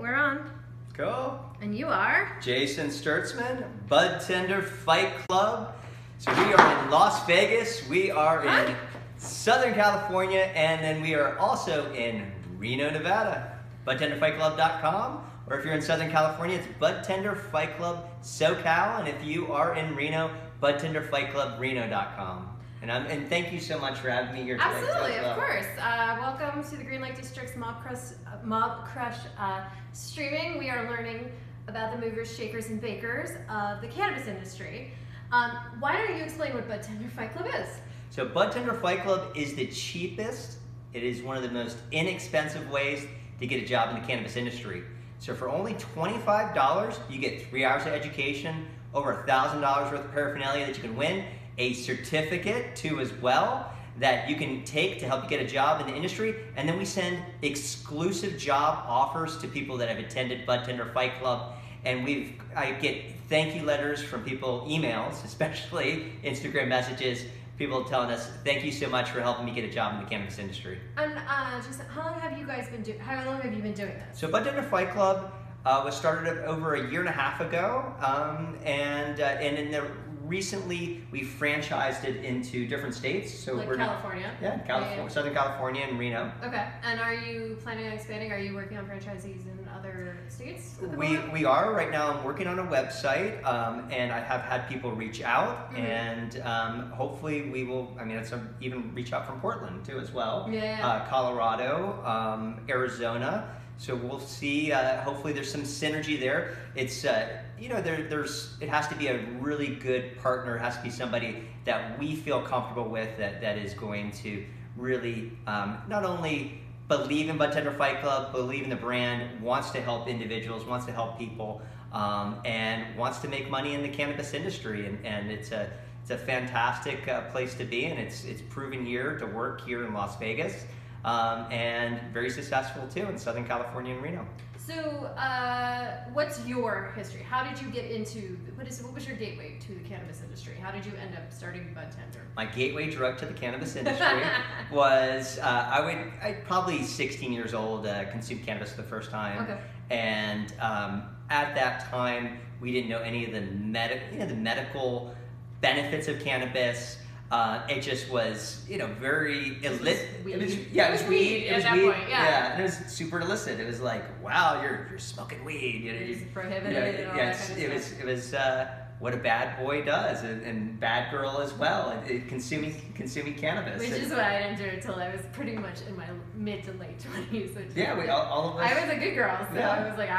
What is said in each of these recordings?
we're on. Cool. And you are? Jason Sturtsman, Budtender Fight Club. So we are in Las Vegas, we are in Southern California, and then we are also in Reno, Nevada. BudtenderFightClub.com, or if you're in Southern California, it's Budtender Fight Club SoCal, and if you are in Reno, BudtenderFightClubReno.com. And thank you so much for having me here today. Absolutely, of course. Welcome to the Green Lake District's MobCrush streaming. We are learning about the movers, shakers, and bakers of the cannabis industry. Why don't you explain what Budtender Fight Club is? So Budtender Fight Club is the cheapest. It is one of the most inexpensive ways to get a job in the cannabis industry. So for only $25, you get 3 hours of education, over $1,000 worth of paraphernalia that you can win, a certificate too as well that you can take to help you get a job in the industry, and then we send exclusive job offers to people that have attended Budtender Fight Club, and I get thank you letters from people, emails, especially Instagram messages, people telling us thank you so much for helping me get a job in the cannabis industry. And just how long have you guys been doing? How long have you been doing this? So Budtender Fight Club was started over a year and a half ago, recently we franchised it into different states. So like we're California? Yeah, California, yeah. Southern California and Reno. Okay, and are you planning on expanding? Are you working on franchisees in other states? We are right now. I'm working on a website, and I have had people reach out, and hopefully we will. I mean, even reach out from Portland too as well. Yeah. Colorado, Arizona. So we'll see. Hopefully, there's some synergy there. It's it has to be a really good partner. It has to be somebody that we feel comfortable with. That is going to really not only believe in Budtender Fight Club, believe in the brand, wants to help individuals, wants to help people, and wants to make money in the cannabis industry. And it's a fantastic place to be, and it's proven here to work here in Las Vegas. And very successful too in Southern California and Reno. So, what's your history? How did you get into, what was your gateway to the cannabis industry? How did you end up starting Budtender? My gateway drug to the cannabis industry was, I probably 16 years old, consumed cannabis for the first time. Okay. And at that time, we didn't know any of the medical benefits of cannabis. It just was, very illicit. It was weed. At that point, yeah, and it was super illicit. It was like, wow, you're smoking weed. It was prohibited and all that kind of stuff. It was what a bad boy does, and bad girl as well, consuming cannabis. Which is why I didn't do it until I was pretty much in my mid to late 20s. Yeah, all of us. I was a good girl, so I was like,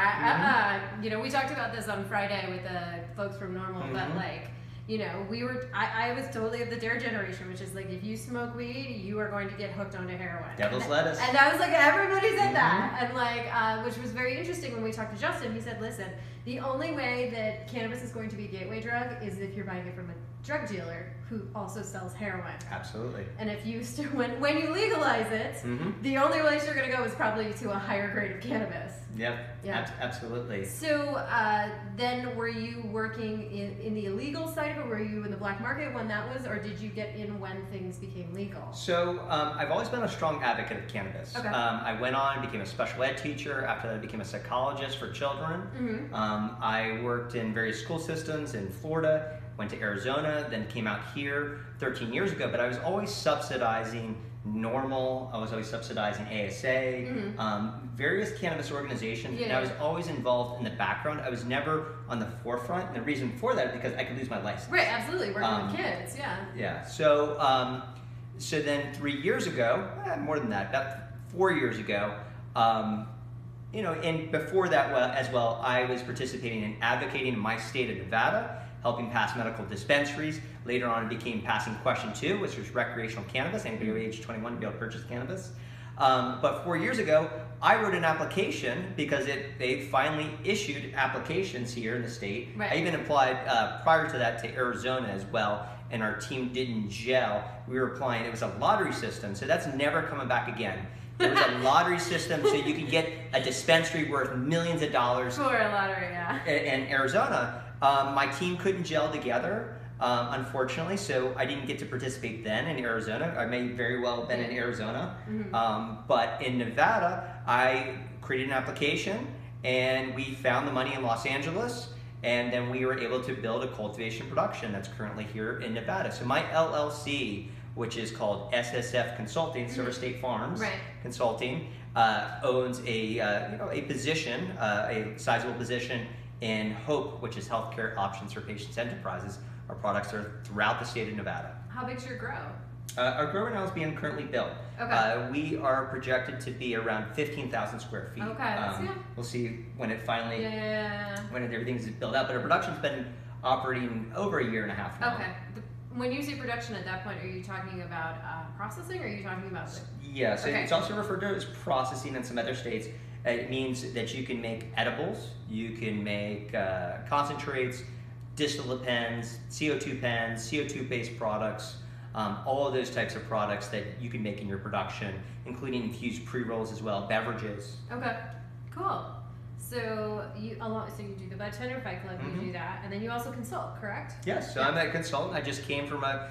we talked about this on Friday with the folks from Normal, but like, I was totally of the dare generation, which is like, if you smoke weed, you are going to get hooked onto heroin. Devil's lettuce. And I was like, everybody said that. And like, which was very interesting when we talked to Justin. He said, listen, the only way that cannabis is going to be a gateway drug is if you're buying it from a drug dealer who also sells heroin. Absolutely. And if you when you legalize it, the only place you're going to go is probably to a higher grade of cannabis. Yep. Yeah. Absolutely. So then, were you working in the illegal side of it? Were you in the black market when that was, or did you get in when things became legal? So I've always been a strong advocate of cannabis. Okay. I went on, became a special ed teacher. After that, I became a psychologist for children. I worked in various school systems in Florida, went to Arizona, then came out here 13 years ago, but I was always subsidizing Normal, I was always subsidizing ASA, various cannabis organizations, and I was always involved in the background. I was never on the forefront, and the reason for that is because I could lose my license. Right, absolutely, working with kids, Yeah, so then 3 years ago, more than that, about 4 years ago, and before that as well, I was participating in advocating in my state of Nevada, helping pass medical dispensaries. Later on, it became passing question 2, which was recreational cannabis, anybody over age 21 to be able to purchase cannabis. But 4 years ago, I wrote an application because they finally issued applications here in the state. Right. I even applied prior to that to Arizona as well, and our team didn't gel. We were applying, it was a lottery system, so that's never coming back again. There was a lottery system, so you could get a dispensary worth millions of dollars. For a lottery, yeah. In Arizona. My team couldn't gel together, unfortunately, so I didn't get to participate then in Arizona. I may very well have been in Arizona. But in Nevada, I created an application and we found the money in Los Angeles, and then we were able to build a cultivation production that's currently here in Nevada. So my LLC, which is called SSF Consulting, Silver State Farms Consulting, owns a position, a sizable position in HOPE, which is Healthcare Options for Patients Enterprises. Our products are throughout the state of Nevada. How big's your grow? Our grow right now is being currently built. Okay. We are projected to be around 15,000 square feet. Okay, we'll see when it finally, when everything's built out. But our production's been operating over a year and a half now. Okay. When you say production at that point, are you talking about processing, or are you talking about? Yeah, so it's also referred to as processing in some other states. It means that you can make edibles, you can make concentrates, distillate pens, CO2 pens, CO2-based products, all of those types of products that you can make in your production, including infused pre-rolls as well, beverages. Okay, cool. So you do the Budtender Fight Club, you do that, and then you also consult, correct? Yes, so I'm a consultant. I just came from a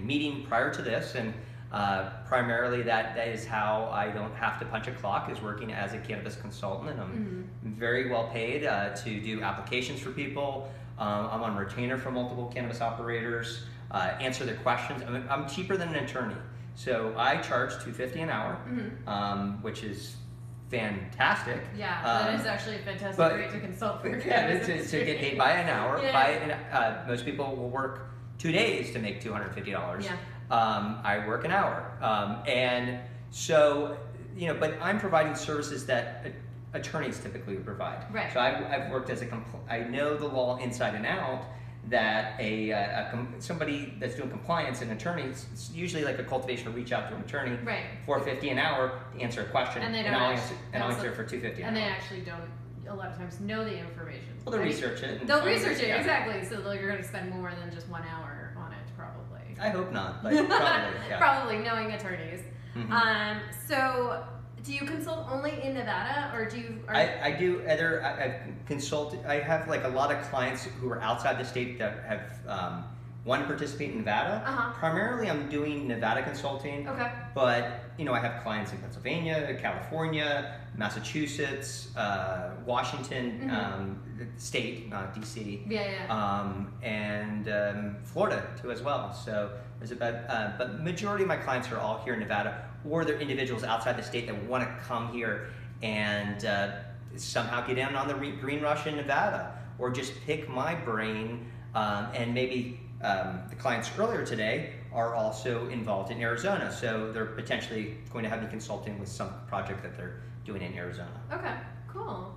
meeting prior to this, and primarily that is how I don't have to punch a clock, is working as a cannabis consultant, and I'm very well paid to do applications for people. I'm on retainer for multiple cannabis operators, answer their questions. I'm cheaper than an attorney, so I charge $250 an hour, which is fantastic. Yeah, that is actually a fantastic rate to consult for. Yeah, to get paid by an hour. Most people will work 2 days to make $250. Yeah. I work an hour, and so but I'm providing services that attorneys typically would provide. Right. So I've worked as I know the law inside and out. That somebody that's doing compliance, an attorney, it's usually like a cultivation, reach out to an attorney, $450 an hour to answer a question, and I'll answer it for $250 and they actually don't a lot of times know the information. Well, they'll research it. They'll research it, exactly. So you're going to spend more than just 1 hour on it, probably. I hope not, but probably, yeah. Probably, knowing attorneys. So do you consult only in Nevada, or do you? I do either. I've consulted. I have like a lot of clients who are outside the state that have want to participate in Nevada. Primarily, I'm doing Nevada consulting. Okay. But I have clients in Pennsylvania, California, Massachusetts, Washington State, not DC. And Florida too as well. So there's about, but majority of my clients are all here in Nevada, or they're individuals outside the state that want to come here and somehow get in on the green rush in Nevada, or just pick my brain. And maybe the clients earlier today are also involved in Arizona, so they're potentially going to have me consulting with some project that they're doing in Arizona. Okay, cool.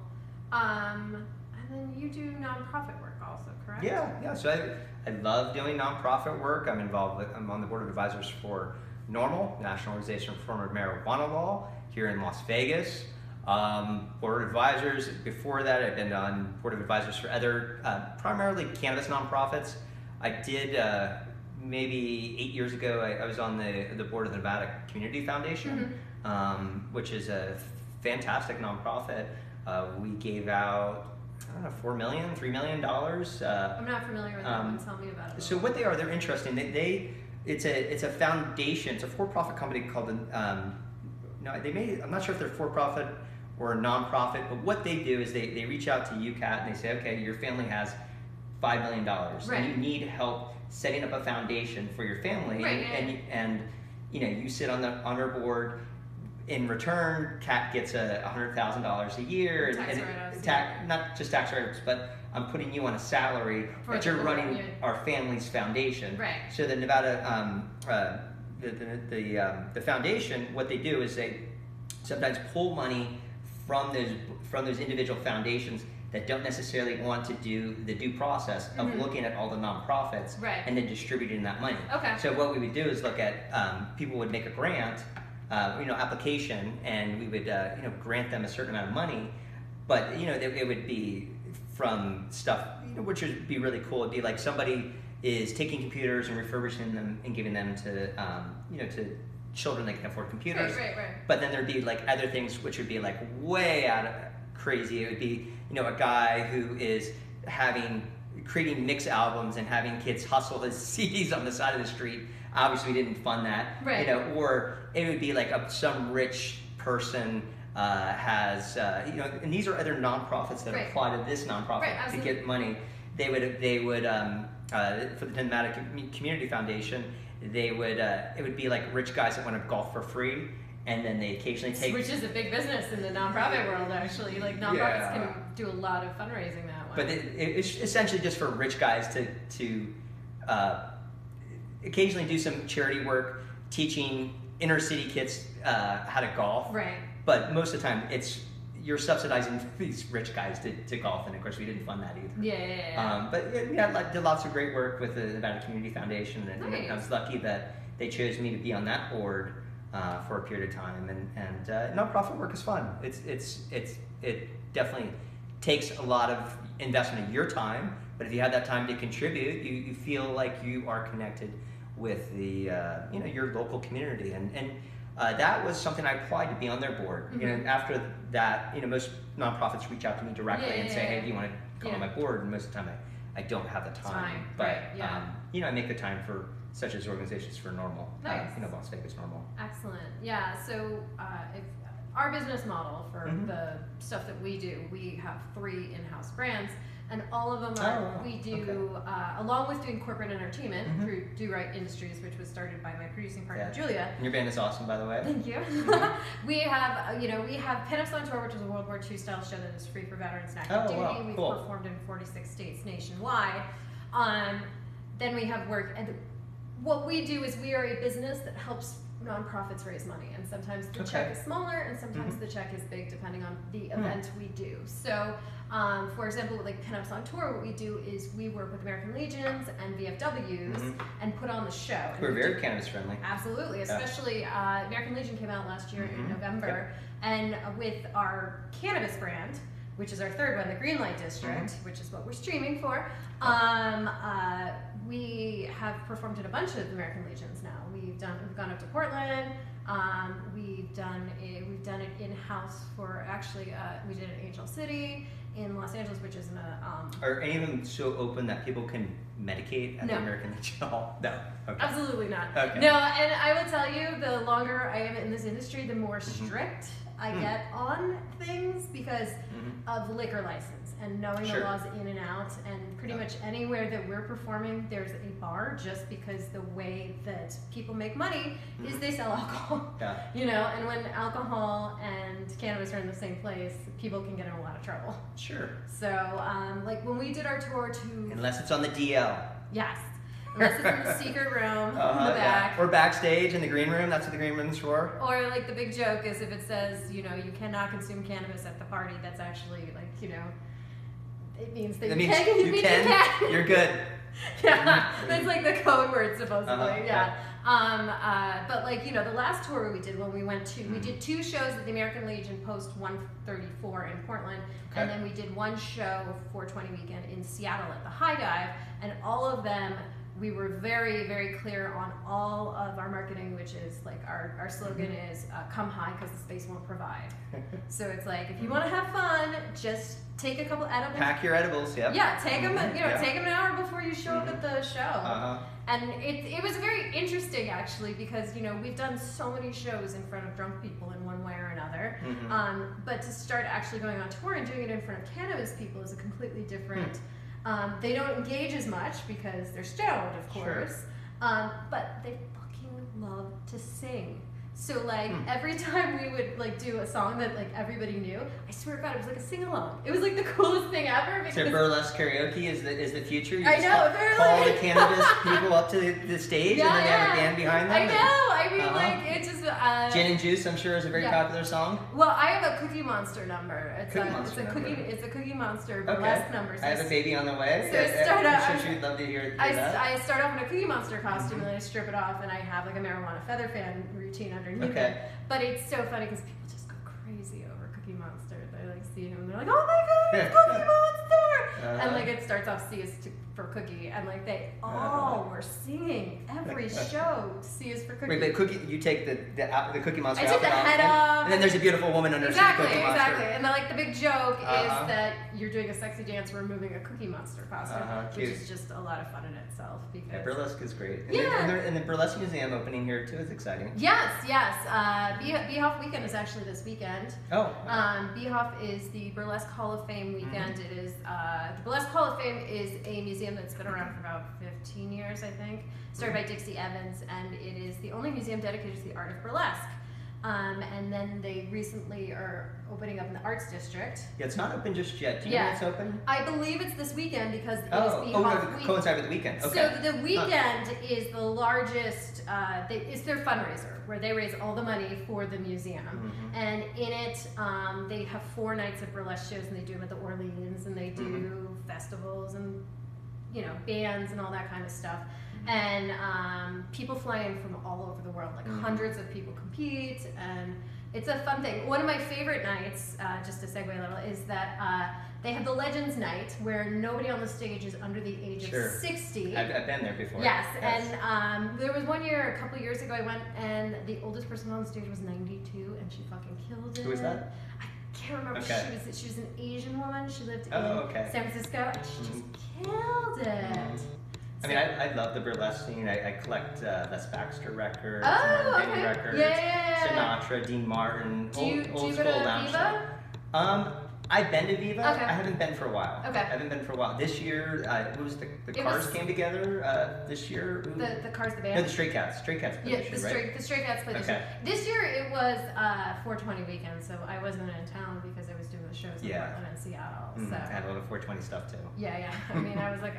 And then you do nonprofit work also, correct? Yeah. So I love doing nonprofit work. I'm on the board of advisors for NORML, National Organization for Reform of Marijuana Law, here in Las Vegas. Board of advisors. Before that, I've been on board of advisors for other, primarily cannabis nonprofits. I did maybe 8 years ago. I was on the board of the Nevada Community Foundation, which is a fantastic nonprofit. We gave out, I don't know, $3 million. I'm not familiar with that one. Tell me about it. So what they are, they're interesting. It's a foundation. It's a for-profit company called I'm not sure if they're for-profit or a non-profit, but what they do is they reach out to you, Kat, and they say, okay, your family has $5 million, and you need help setting up a foundation for your family, and you sit on our board. In return, Kat gets $100,000 a year, not just tax write-offs, but I'm putting you on a salary that you're running our family's foundation. So the Nevada, the foundation, what they do is they sometimes pull money from those individual foundations that don't necessarily want to do the due process of looking at all the nonprofits and then distributing that money. So what we would do is look at, people would make a grant, application, and we would, grant them a certain amount of money, but, it would be from stuff, which would be really cool. It'd be like somebody is taking computers and refurbishing them and giving them to, to children that can afford computers. But then there'd be like other things which would be like way out of crazy. It would be, a guy who is creating mix albums and having kids hustle his CDs on the side of the street. Obviously, we didn't fund that. Or it would be like some rich person has, and these are other nonprofits that apply to this nonprofit to get money. They would for the Thematic Community Foundation, it would be like rich guys that want to golf for free, and then they occasionally take, which is a big business in the nonprofit world, actually. Like nonprofits can do a lot of fundraising that way. But it's essentially just for rich guys to occasionally do some charity work, teaching inner city kids how to golf. Right. But most of the time, you're subsidizing these rich guys to golf, and of course we didn't fund that either. Yeah. But did lots of great work with the Nevada Community Foundation, and I was lucky that they chose me to be on that board for a period of time. And nonprofit work is fun. It definitely takes a lot of investment of your time, but if you have that time to contribute, you feel like you are connected with the your local community, and that was something I applied to be on their board. Mm-hmm. After that, most nonprofits reach out to me directly and say, "Hey, do you want to come on my board?" And most of the time, I don't have the time. But I make the time for such as organizations for normal. Nice. Las Vegas normal. Excellent. Yeah. So if our business model for the stuff that we do, we have 3 in-house brands. And all of them are, we do, along with doing corporate entertainment through Do Right Industries, which was started by my producing partner, Julia. And your band is awesome, by the way. Thank you. We have, we have Cannabis on Tour, which is a World War II style show that is free for veterans and active duty. Wow. We've Cool. performed in 46 states nationwide. Then we have work, and what we do is we are a business that helps nonprofits raise money, and sometimes the check is smaller and sometimes the check is big depending on the event we do. So for example, with like Cannabis on Tour, what we do is we work with American Legions and VFWs and put on the show. We're very cannabis friendly. Absolutely, especially American Legion came out last year in November, and with our cannabis brand, which is our 3rd one, the Greenlight District, which is what we're streaming for, we have performed at a bunch of American Legions now. We've gone up to Portland. We've done it in-house for we did it in Angel City, in Los Angeles, which is in a. Are any of them so open that people can medicate at the American Legion Hall? No. Okay. Absolutely not. Okay. No, and I will tell you, the longer I am in this industry, the more strict I get on things because of liquor license and knowing the laws in and out, and pretty much anywhere that we're performing, there's a bar, just because the way that people make money is they sell alcohol. Yeah. And when alcohol and cannabis are in the same place, people can get in a lot of trouble. Sure. So, like when we did our tour to... Unless it's on the DL. Yes. Unless it's in the secret room in the back. Or backstage in the green room. That's what the green room's for. Or like the big joke is if it says, you cannot consume cannabis at the party, that's actually like, it means that you can. You're good. Yeah, that's like the code word supposedly. But like, the last tour we did when we went to, we did 2 shows at the American Legion Post 134 in Portland, and then we did 1 show 420 weekend in Seattle at the High Dive, and all of them, we were very, very clear on all of our marketing, which is like our slogan is come high because the space won't provide. So it's like, if you want to have fun, just take a couple edibles. Pack your edibles, Yeah, take them, take them an hour before you show up at the show. And it was very interesting actually, because we've done so many shows in front of drunk people in one way or another. But to start actually going on tour and doing it in front of cannabis people is a completely different. They don't engage as much because they're stoned, of course, but they fucking love to sing. So like every time we would like do a song that like everybody knew, I swear to God, it was like a sing along. It was like the coolest thing ever. Because so burlesque karaoke is the future. You I just know. Call the cannabis people up to the stage, and then they have a band behind them. I know. I mean, like it just. Gin and Juice, I'm sure, is a very popular song. Well, I have a Cookie Monster number. It's a Cookie Monster burlesque number. So I have a baby on the way. So I start off. I'm sure she'd love to hear that. I start off in a Cookie Monster costume, and then I strip it off, and I have like a marijuana feather fan routine underneath it. But it's so funny because people just go crazy over Cookie Monster. They like see him, and they're like, "Oh my God, it's Cookie Monster!" And like it starts off C is for Cookie, and like they all were singing every show. C is for Cookie. Wait, but Cookie, you take the Cookie Monster I took the head off. And then there's a beautiful woman under exactly, Cookie Monster. exactly. And the big joke is that you're doing a sexy dance removing a Cookie Monster costume, which is just a lot of fun in itself. Because burlesque is great. And yeah. and the Burlesque Museum opening here too is exciting. Yes, yes. Beehoff Weekend is actually this weekend. Oh. Beehoff is the Burlesque Hall of Fame weekend. It is the Burlesque Hall of Fame is a museum that's been around for about 15 years, I think. Started by Dixie Evans, and it is the only museum dedicated to the art of burlesque. And then they recently are opening up in the Arts District. Yeah, it's not open just yet. Do you know when it's open? I believe it's this weekend because it is Beehoff Week. Coincide with the weekend. Okay. So the weekend is the largest, it's their fundraiser where they raise all the money for the museum. And in it, they have 4 nights of burlesque shows, and they do them at the Orleans, and they do festivals and, you know, bands and all that kind of stuff. And people fly in from all over the world, like hundreds of people compete, and it's a fun thing. One of my favorite nights, just to segue a little, is that they have the Legends Night, where nobody on the stage is under the age of 60. I've been there before. Yes, and there was one year, a couple of years ago, I went, and the oldest person on the stage was 92, and she fucking killed it. Who was that? I can't remember. She was an Asian woman. She lived in San Francisco, and she just killed it. I mean, I love the burlesque scene. I collect Les Baxter records, Martin Gaye records, Sinatra, Dean Martin, old school lounge stuff. I've been to Viva. Okay. I haven't been for a while. Okay. I haven't been for a while. This year, what was the Cars came together this year? The Cars, the band? No, the Stray Cats. Stray Cats played this year, right? The Stray Cats played this year. This year it was 420 weekend, so I wasn't in town because I was doing the shows in Portland and Seattle. So I had a lot of 420 stuff too. Yeah. I mean, I was like,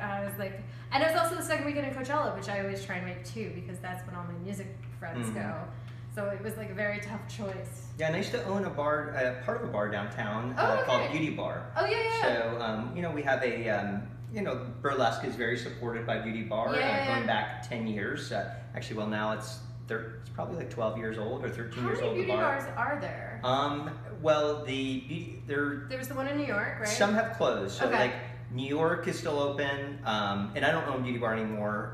and it was also the second weekend in Coachella, which I always try and make too, because that's when all my music friends go. So it was like a very tough choice. Yeah, and I used to own a bar, part of a bar downtown called Beauty Bar. Oh, yeah. So, you know, we have a, you know, burlesque is very supported by Beauty Bar, going back 10 years. Actually, well, now it's probably like 12 years old or 13 years old. How many beauty bars are there? Well, there was the one in New York, right? Some have closed. So, like, New York is still open, and I don't own Beauty Bar anymore.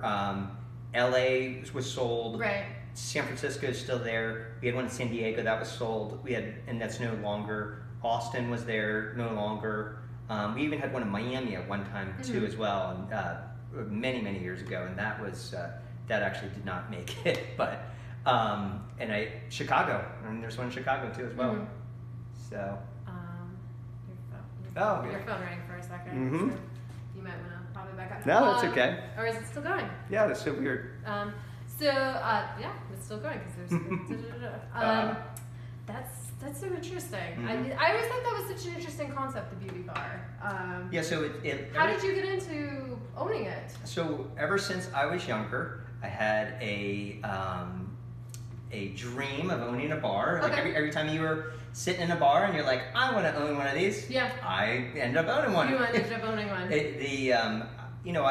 LA was sold. Right. San Francisco is still there. We had one in San Diego that was sold. And that's no longer. Austin was there, no longer. We even had one in Miami at one time too, as well, and many years ago. And that was that actually did not make it. But Chicago, and there's one in Chicago too as well. So. Your phone rang for a second. So you might want to pop it back up. No, that's okay. Or is it still going? Yeah, that's so weird. Yeah, it's still going because there's. That's so interesting. I always thought that was such an interesting concept, the beauty bar. Yeah. So how did you get into owning it? So ever since I was younger, I had a dream of owning a bar. Like every time you were sitting in a bar and you're like, I want to own one of these. Yeah. I ended up owning one. You ended up owning one. You know,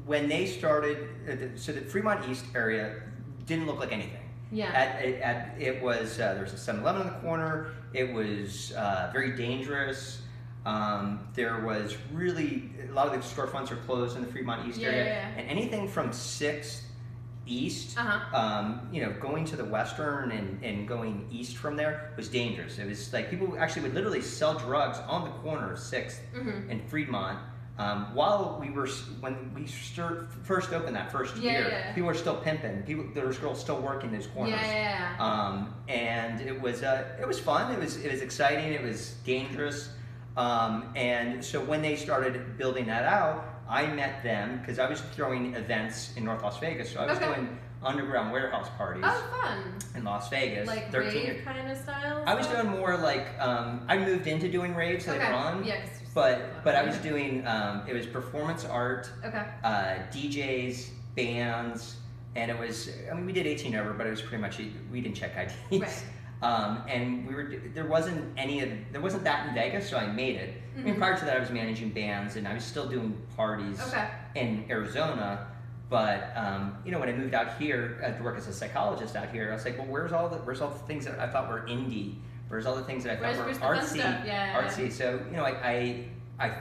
when they started, so the Fremont East area didn't look like anything. Yeah. It was there was a 7-Eleven in the corner. It was very dangerous. There was really a lot of the storefronts are closed in the Fremont East area, and anything from 6th East, you know, going to the Western and going east from there was dangerous. It was like people actually would literally sell drugs on the corner of 6th and Fremont. When we first opened that first year, people were still pimping. There was girls still working those corners. And it was fun. It was exciting. It was dangerous. And so when they started building that out, I met them because I was throwing events in North Las Vegas. So I was doing underground warehouse parties. Oh, fun! In Las Vegas. Like rave kind of style? I was doing more like I moved into doing raves later on. Yeah. But I was doing, it was performance art, DJs, bands, and it was, I mean, we did 18 over, but it was pretty much, we didn't check IDs. Right. And there wasn't that in Vegas, so I made it. I mean, prior to that, I was managing bands, and I was still doing parties in Arizona. But you know, when I moved out here to work as a psychologist out here, I was like, well, where's all the things that I thought were indie? Where's all the things that I thought were artsy? Artsy. So you know, I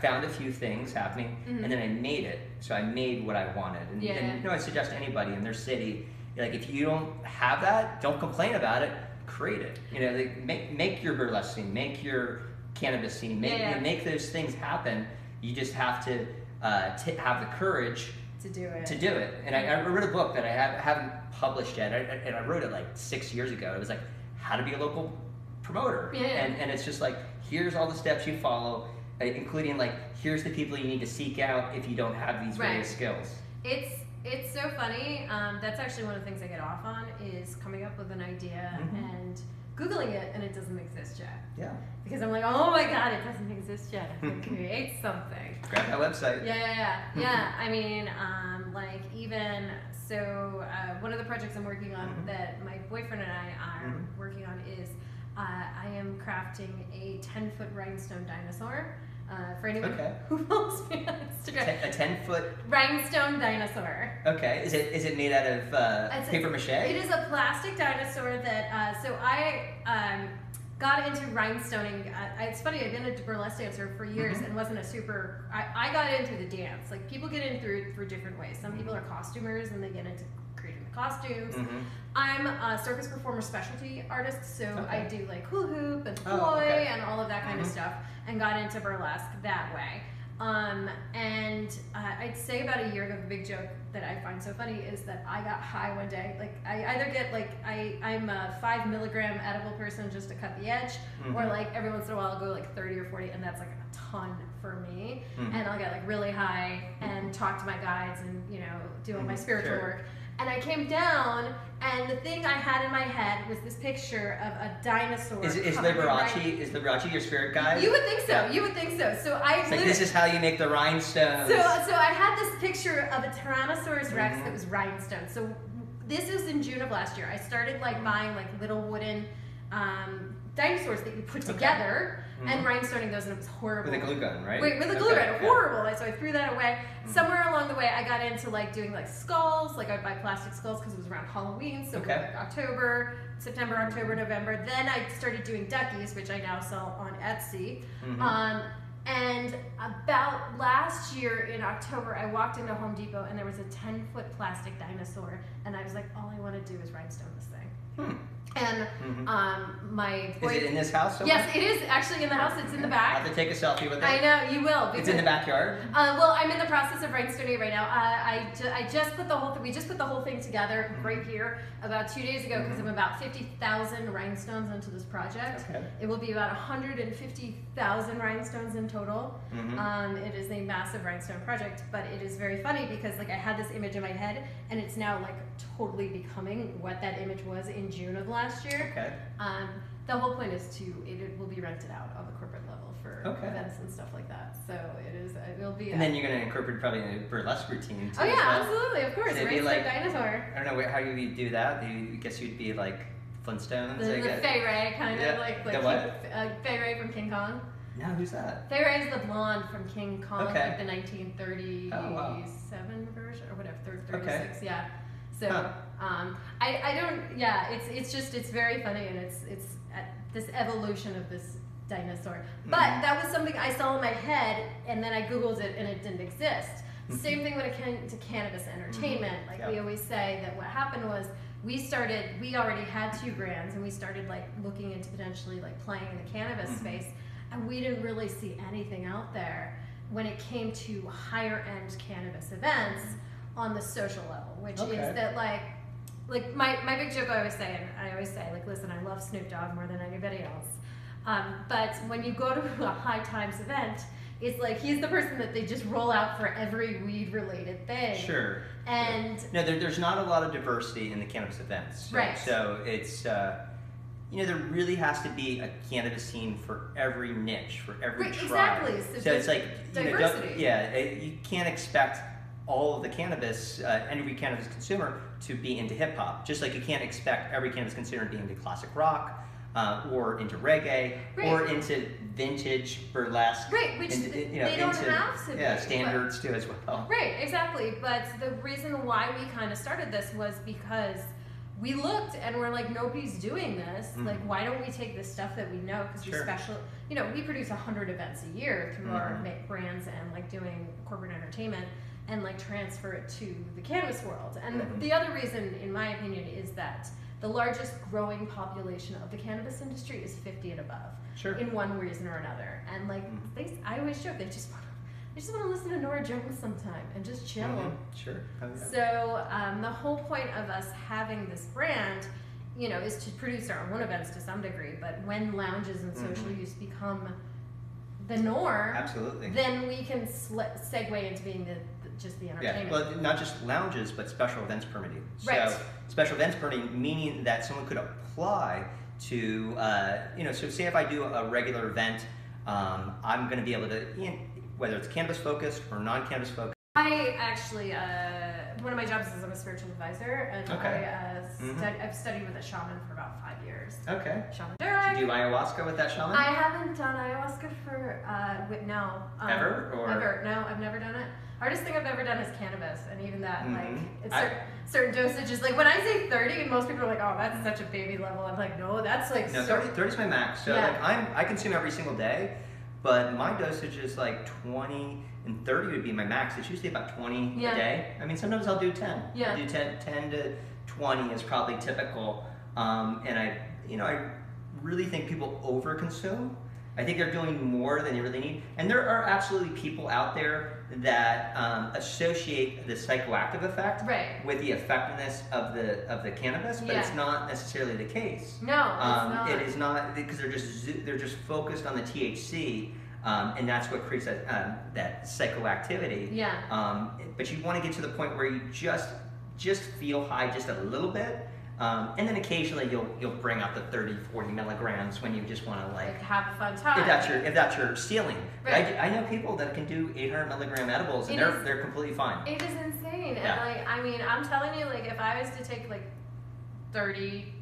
found a few things happening, and then I made it. So I made what I wanted. And you know, I suggest anybody in their city, like, if you don't have that, don't complain about it. create it. You know, like make your burlesque scene, make your cannabis scene, make those things happen. You just have to have the courage to do it. And I wrote a book that I haven't published yet, and I wrote it like 6 years ago. It was like how to be a local promoter, and it's just like here's all the steps you follow, including like here's the people you need to seek out if you don't have these various skills. It's so funny. That's actually one of the things I get off on is coming up with an idea and Googling it, and it doesn't exist yet. Yeah. Because I'm like, oh my God, it doesn't exist yet. I can create something. Grab that website. Yeah. I mean, like even so, one of the projects I'm working on that my boyfriend and I are working on is I am crafting a 10-foot rhinestone dinosaur. For anyone who follows me on Instagram. A 10-foot rhinestone dinosaur. Okay. Is it made out of paper mache? It is a plastic dinosaur that. So I got into rhinestoning. It's funny. I've been a burlesque dancer for years and wasn't a super. I got into the dance. Like people get in through different ways. Some people are costumers and they get into creating the costumes. I'm a circus performer specialty artist, so I do like hula hoop and ploy and all of that kind of stuff, and got into burlesque that way. And I'd say about a year ago, the big joke that I find so funny is that I got high one day. Like I either get like I'm a 5 milligram edible person just to cut the edge, or like every once in a while I'll go like 30 or 40, and that's like a ton for me. And I'll get like really high and talk to my guides and do all my spiritual work. And I came down, and the thing I had in my head was this picture of a dinosaur. Is Liberace your spirit guide? You would think so. Yeah. You would think so. So it's like this is how you make the rhinestones. So I had this picture of a Tyrannosaurus Rex that was rhinestone. So this is in June of last year. I started like buying like little wooden dinosaurs that you put together and rhinestoning those, and it was horrible. With a glue gun, right? Wait, with a glue gun, horrible. So I threw that away. Somewhere along the way, I got into like doing like skulls. Like I'd buy plastic skulls because it was around Halloween, so like September, October, November. Then I started doing duckies, which I now sell on Etsy. And about last year in October, I walked into Home Depot and there was a 10-foot plastic dinosaur, and I was like, all I want to do is rhinestone this thing. And my boy... Is it in this house somewhere? Yes, it is actually in the house. It's in the back. I have to take a selfie with it. I know, you will. It's in the backyard? Well, I'm in the process of rhinestoning it right now. I just put the whole thing, we just put the whole thing together right here about 2 days ago because I'm about 50,000 rhinestones into this project. It will be about 150,000 rhinestones in total. It is a massive rhinestone project, but it is very funny because like I had this image in my head, and it's now like totally becoming what that image was in June of last year. The whole point is it will be rented out on the corporate level for events and stuff like that. So it will be. And then you're going to incorporate probably a burlesque routine too. Oh yeah, absolutely, of course. So right, like dinosaur. I don't know how you would do that. I guess you'd be like Flintstones. The Fay Ray kind of like the what? Fay Ray from King Kong. No, who's that? Fay Ray is the blonde from King Kong, like the 1937 version or whatever, 36. Yeah. So I don't. Yeah, it's very funny, and it's this evolution of this dinosaur. But that was something I saw in my head, and then I Googled it, and it didn't exist. Same thing when it came to cannabis entertainment. Like we always say that what happened was we already had 2 brands, and we started like looking into potentially like playing in the cannabis space, and we didn't really see anything out there when it came to higher end cannabis events on the social level, which is that like my big joke I always say, like, listen, I love Snoop Dogg more than anybody else, but when you go to a High Times event, it's like he's the person that they just roll out for every weed related thing. Sure. And no, there's not a lot of diversity in the cannabis events. Right. So it's there really has to be a cannabis scene for every niche, for every tribe. Exactly. So it's like diversity. You can't expect all of the cannabis, every cannabis consumer to be into hip hop, just like you can't expect every cannabis consumer to be into classic rock, or into reggae, or into vintage burlesque. Right, which they don't have to be. Yeah, standards too as well. Right, exactly. But the reason why we kind of started this was because we looked and we're like, nobody's doing this. Like, why don't we take this stuff that we know? Because we we produce 100 events a year through our brands and like doing corporate entertainment, and like transfer it to the cannabis world. And the other reason, in my opinion, is that the largest growing population of the cannabis industry is 50 and above. Sure. In one reason or another. And like, I always joke, they just want to listen to Nora Jones sometime and just chill. Sure. Oh, yeah. So the whole point of us having this brand, you know, is to produce our own events to some degree, but when lounges and social use become the norm, absolutely, then we can segue into being just the entertainment. Yeah, well, not just lounges, but special events permitting. Right. So special events permitting, meaning that someone could apply to, you know, so say if I do a regular event, I'm going to be able to, you know, whether it's cannabis focused or non-cannabis focused. I actually, one of my jobs is I'm a spiritual advisor, and I've studied with a shaman for about 5 years. Okay. Shaman. Did you do ayahuasca with that shaman? I haven't done ayahuasca for, no. Ever? Or? Ever, no, I've never done it. Hardest thing I've ever done is cannabis, and even that, like, it's certain dosages. Like, when I say 30, most people are like, oh, that's such a baby level. I'm like, no, that's like... No, 30 is my max. So, like, I consume every single day, but my dosage is like 20 and 30 would be my max. It's usually about 20 a day. I mean, sometimes I'll do 10. Yeah. I'll do 10 to 20 is probably typical. And I really think people overconsume. I think they're doing more than they really need. And there are absolutely people out there that associate the psychoactive effect with the effectiveness of the cannabis, but it's not necessarily the case. No, it's not. It is not, because they're just focused on the THC, and that's what creates that psychoactivity. Yeah. But you want to get to the point where you just feel high just a little bit. And then occasionally you'll bring out the 30, 40 milligrams when you just want to like have a fun time. If that's your ceiling. Right. I know people that can do 800 milligram edibles and they're completely fine. It is insane. Yeah. And like, I mean, I'm telling you, like, if I was to take like 30,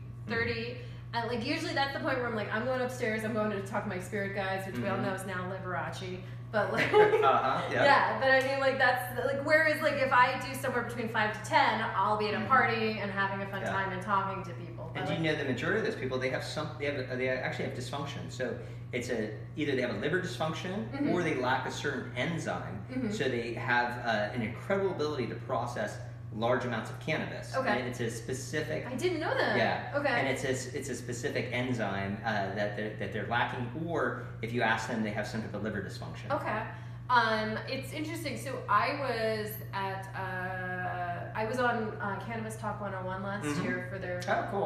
and like usually that's the point where I'm like, I'm going upstairs, I'm going to talk to my spirit guides, which we all know is now Liberace. But like, yeah, but I mean, like, that's like, whereas like if I do somewhere between 5 to 10, I'll be at a party and having a fun time and talking to people. But and you know, the majority of those people, they actually have dysfunction. So it's either they have a liver dysfunction or they lack a certain enzyme. So they have an incredible ability to process large amounts of cannabis. Okay. And it's a specific... I didn't know that. Yeah. Okay. And it's a specific enzyme that they're lacking, or if you ask them, they have some type of liver dysfunction. Okay. It's interesting. So I was on Cannabis Talk 101 last year for their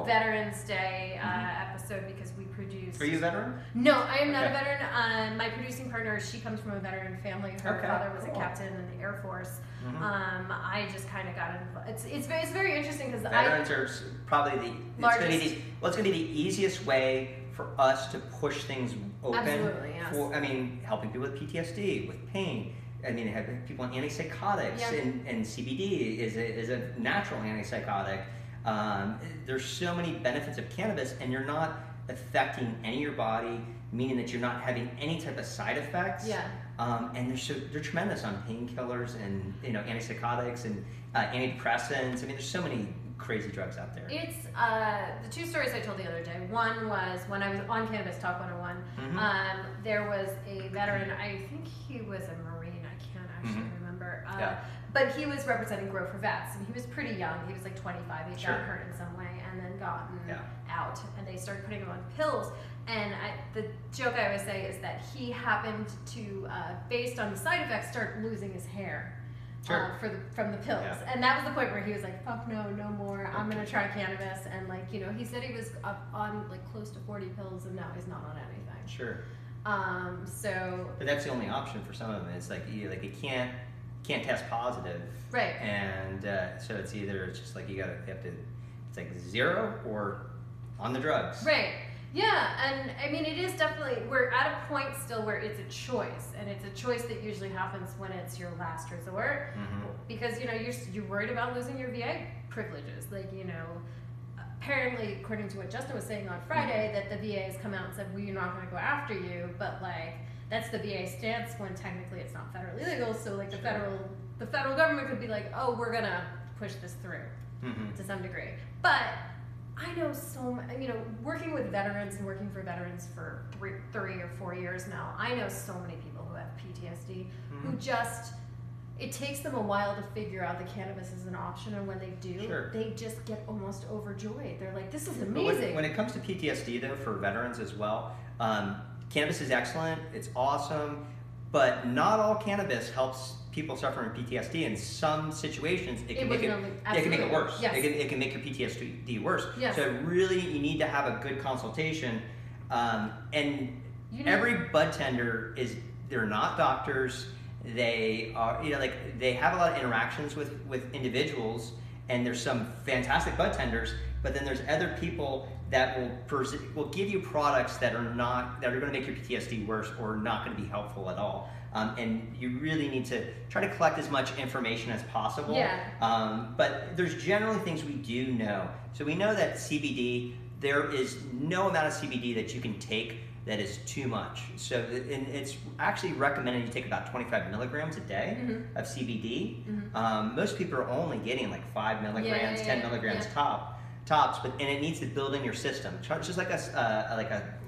Veterans Day episode, because we produced... Are you a veteran? No, I am not a veteran. My producing partner, she comes from a veteran family. Her father was a captain in the Air Force. I just kind of got involved. It's very interesting because veterans are probably it's going to be the easiest way for us to push things open. Absolutely, yes. I mean, helping people with PTSD, with pain. I mean, have people on antipsychotics, and CBD is a natural antipsychotic. There's so many benefits of cannabis, and you're not affecting any of your body, meaning that you're not having any type of side effects. Yeah. And they're tremendous on painkillers and antipsychotics and antidepressants. I mean, there's so many crazy drugs out there. It's the two stories I told the other day. One was when I was on Cannabis Talk 101. There was a veteran. I think he was a Marine. I can't actually remember. But he was representing Grow for Vets, and he was pretty young. He was like 25. He got hurt in some way and then gotten out, and they started putting him on pills. And the joke I always say is that he happened to, based on the side effects, start losing his hair. From the pills. And that was the point where he was like, fuck no more, I'm gonna try cannabis. And like, he said he was up on like close to 40 pills, and now he's not on anything. Sure. But that's the only option for some of them. It's like you can't test positive. Right. And so it's just like it's like 0 or on the drugs. Right. Yeah, and I mean, it is definitely, we're at a point still where it's a choice, and it's a choice that usually happens when it's your last resort, because you're worried about losing your VA privileges. Like, apparently, according to what Justin was saying on Friday, that the VA has come out and said, we're not going to go after you, but like, that's the VA stance when technically it's not federally legal. So like the federal government could be like, oh, we're going to push this through to some degree. But I know working with veterans and working for veterans for 3 or 4 years now, I know so many people who have PTSD who just, it takes them a while to figure out that cannabis is an option, and when they do, Sure. they just get almost overjoyed. They're like, this is amazing. When it comes to PTSD, though, for veterans as well, cannabis is excellent, it's awesome, but not all cannabis helps people suffering from PTSD. In some situations, it can make it worse. Yes. It can make your PTSD worse. Yes. So really, you need to have a good consultation. And every bud tender they're not doctors. They are, they have a lot of interactions with individuals, and there's some fantastic bud tenders, but then there's other people that will give you products that are going to make your PTSD worse or not going to be helpful at all. And you really need to try to collect as much information as possible. Yeah. But there's generally things we do know. So we know that CBD, there is no amount of CBD that you can take that is too much. So and it's actually recommended you take about 25 milligrams a day of CBD. Most people are only getting like 5 milligrams, 10 milligrams tops, and it needs to build in your system. Just like a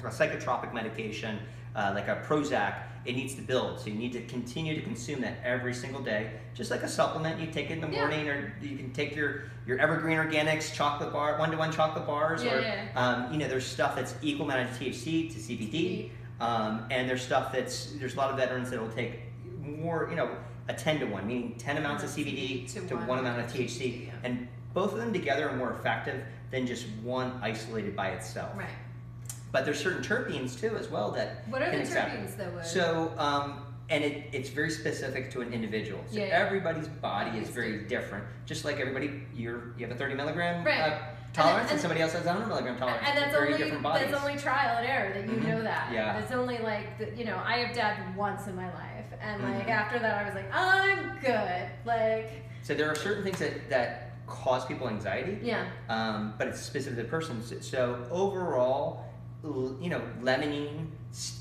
psychotropic medication, like a Prozac, it needs to build. So you need to continue to consume that every single day, just like a supplement. You take it in the morning, or you can take your Evergreen Organics chocolate bar, 1-to-1 chocolate bars, there's stuff that's equal amount of THC to CBD, and there's a lot of veterans that will take more, a 10-to-1, meaning 10 amounts of CBD to 1 amount of THC, and both of them together are more effective than just one isolated by itself. Right. But there's certain terpenes too as well that What are can the accept. terpenes though? So, and it's very specific to an individual. So everybody's body is very different. Just like everybody, you have a 30 milligram tolerance, and somebody else has a 100 milligram tolerance. And that's very different bodies. That's only trial and error that you know that. Yeah. It's only like I have dabbed once in my life, and like after that I was like, I'm good. Like. So there are certain things that cause people anxiety. Yeah. But it's specific to the person. So overall, limonene,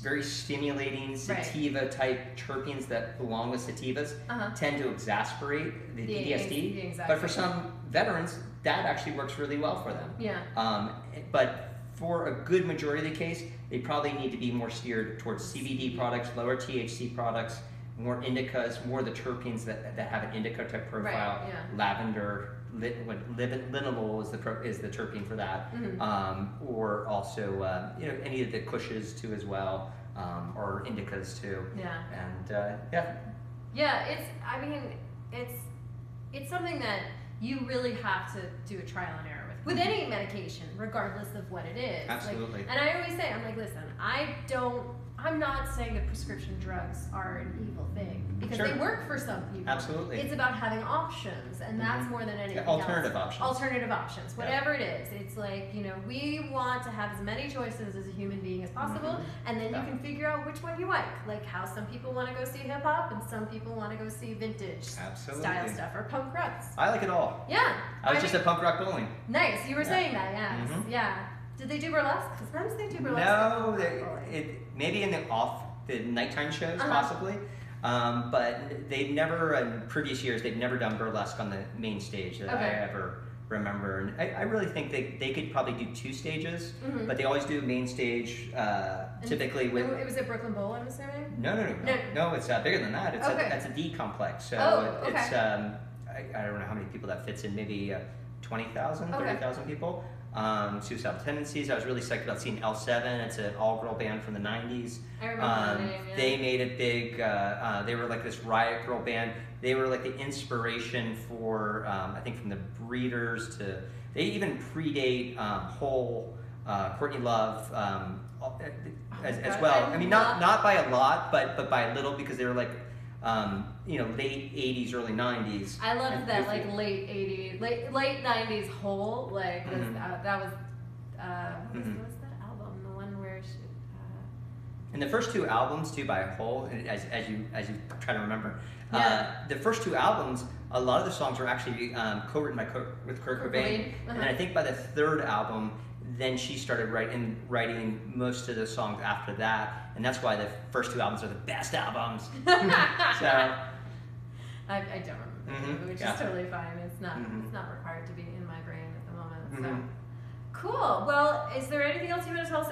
very stimulating sativa type terpenes that belong with sativas tend to exasperate the PTSD. But for some veterans, that actually works really well for them. Yeah. But for a good majority of the case, they probably need to be more steered towards CBD products, lower THC products, more indicas, more the terpenes that have an indica type profile. Right, yeah. Lavender, linalool is the terpene for that, or also any of the kushes too as well, or indicas too. Yeah. And it's something that you really have to do a trial and error with any medication, regardless of what it is. Absolutely. And I always say, I'm like, listen, I'm not saying that prescription drugs are an evil thing, because they work for some people. Absolutely. It's about having options, and that's more than anything Alternative else. options. Alternative options, whatever it is. It's like, we want to have as many choices as a human being as possible, and then you can figure out which one you like. Like how some people want to go see hip hop, and some people want to go see vintage style stuff, or punk rocks. I like it all. Yeah. I was just at punk rock bowling. Nice, you were saying that, yeah. Yeah. Did they do burlesque? Because sometimes they do burlesque. No, maybe in the nighttime shows, possibly. But they've never, in previous years, they've never done burlesque on the main stage that I ever remember. And I really think they could probably do 2 stages, but they always do main stage, typically with... It was at Brooklyn Bowl, I'm assuming? No, it's bigger than that. It's a D complex. So it's, I don't know how many people that fits in, maybe 20,000, 30,000 people. Suicidal Tendencies. I was really psyched about seeing L7. It's an all-girl band from the 90s. I remember the name, They made it big. They were like this riot girl band. They were like the inspiration for, I think, from the Breeders to... They even predate Hole, Courtney Love, as well. I mean, not by a lot, but by a little, because they were like... late 80s, early 90s. I loved that, like, late 80s, late 90s Hole, like, that was, what was that album? The one where she, And the first 2 albums, too, by Hole, as you try to remember, the first 2 albums, a lot of the songs were actually co-written with Kurt Cobain. And then I think by the 3rd album, then she started writing most of the songs after that, and that's why the first 2 albums are the best albums. So I don't remember, which is totally fine. It's not required to be in my brain at the moment. So Cool. Well, is there anything else you want to tell us?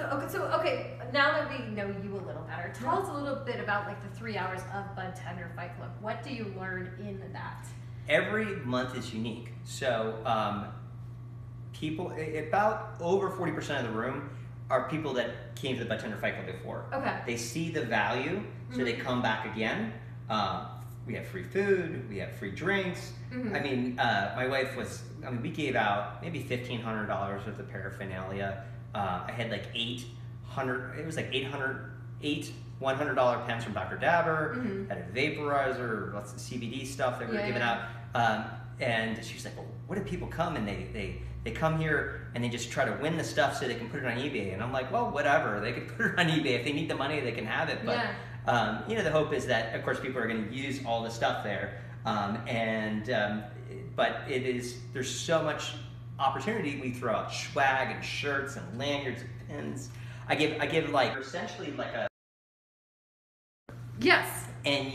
Okay, now that we know you a little better, tell us a little bit about like the 3 hours of Budtender Fight Club. What do you learn in that? Every month is unique. So people, about over 40% of the room are people that came to the Budtender Fight Club before. Okay. They see the value, so they come back again. We have free food, we have free drinks. I mean, my wife we gave out maybe $1,500 worth of paraphernalia. I had like 800, it was like 8 $100 pens from Dr. Dabber, had a vaporizer, lots of CBD stuff that we were giving out. And she was like, well, what if people come and they come here and they just try to win the stuff so they can put it on eBay? And I'm like, well, whatever, they can put it on eBay. If they need the money, they can have it. But you know, the hope is that, of course, people are going to use all the stuff there. But there's so much opportunity. We throw out swag and shirts and lanyards and pins. I give like essentially like a and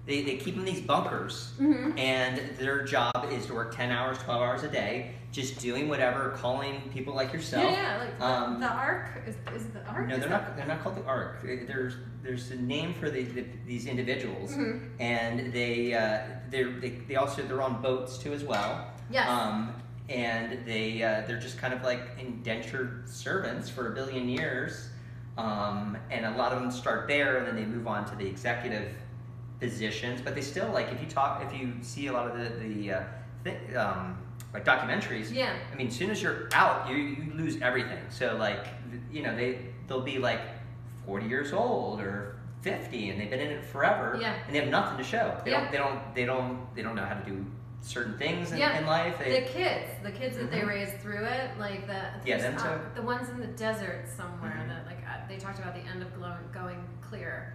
they keep them in these bunkers, and their job is to work 10 hours, 12 hours a day, just doing whatever, calling people like yourself. Like the ARC is it the ARC? No, they're not called the ARC. There's a name for these individuals, and they're on boats too as well. And they're just kind of like indentured servants for 1 billion years, and a lot of them start there, and then they move on to the executive positions. But they still, like, if you see a lot of the like documentaries, I mean, as soon as you're out, you lose everything. So like, you know, they'll be like 40 years old or 50, and they've been in it forever, and they have nothing to show. They don't know how to do certain things in life. The kids that they raised through it, like the ones in the desert somewhere that like they talked about the end of going clear.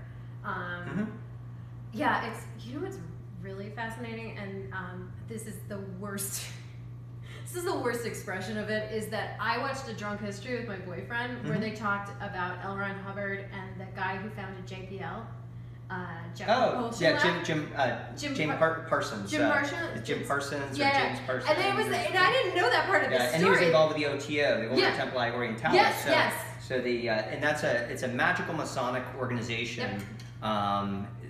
It's, you know what's really fascinating, and this is the worst. This is the worst expression of it, is that I watched A Drunk History with my boyfriend where they talked about L. Ron Hubbard and the guy who founded JPL. Jim Parsons. Jim Parsons. Jim Parsons. James Parsons. And I didn't know that part of the story. And he was involved with the OTO, the Order Templi Orientalis. So and it's a magical Masonic organization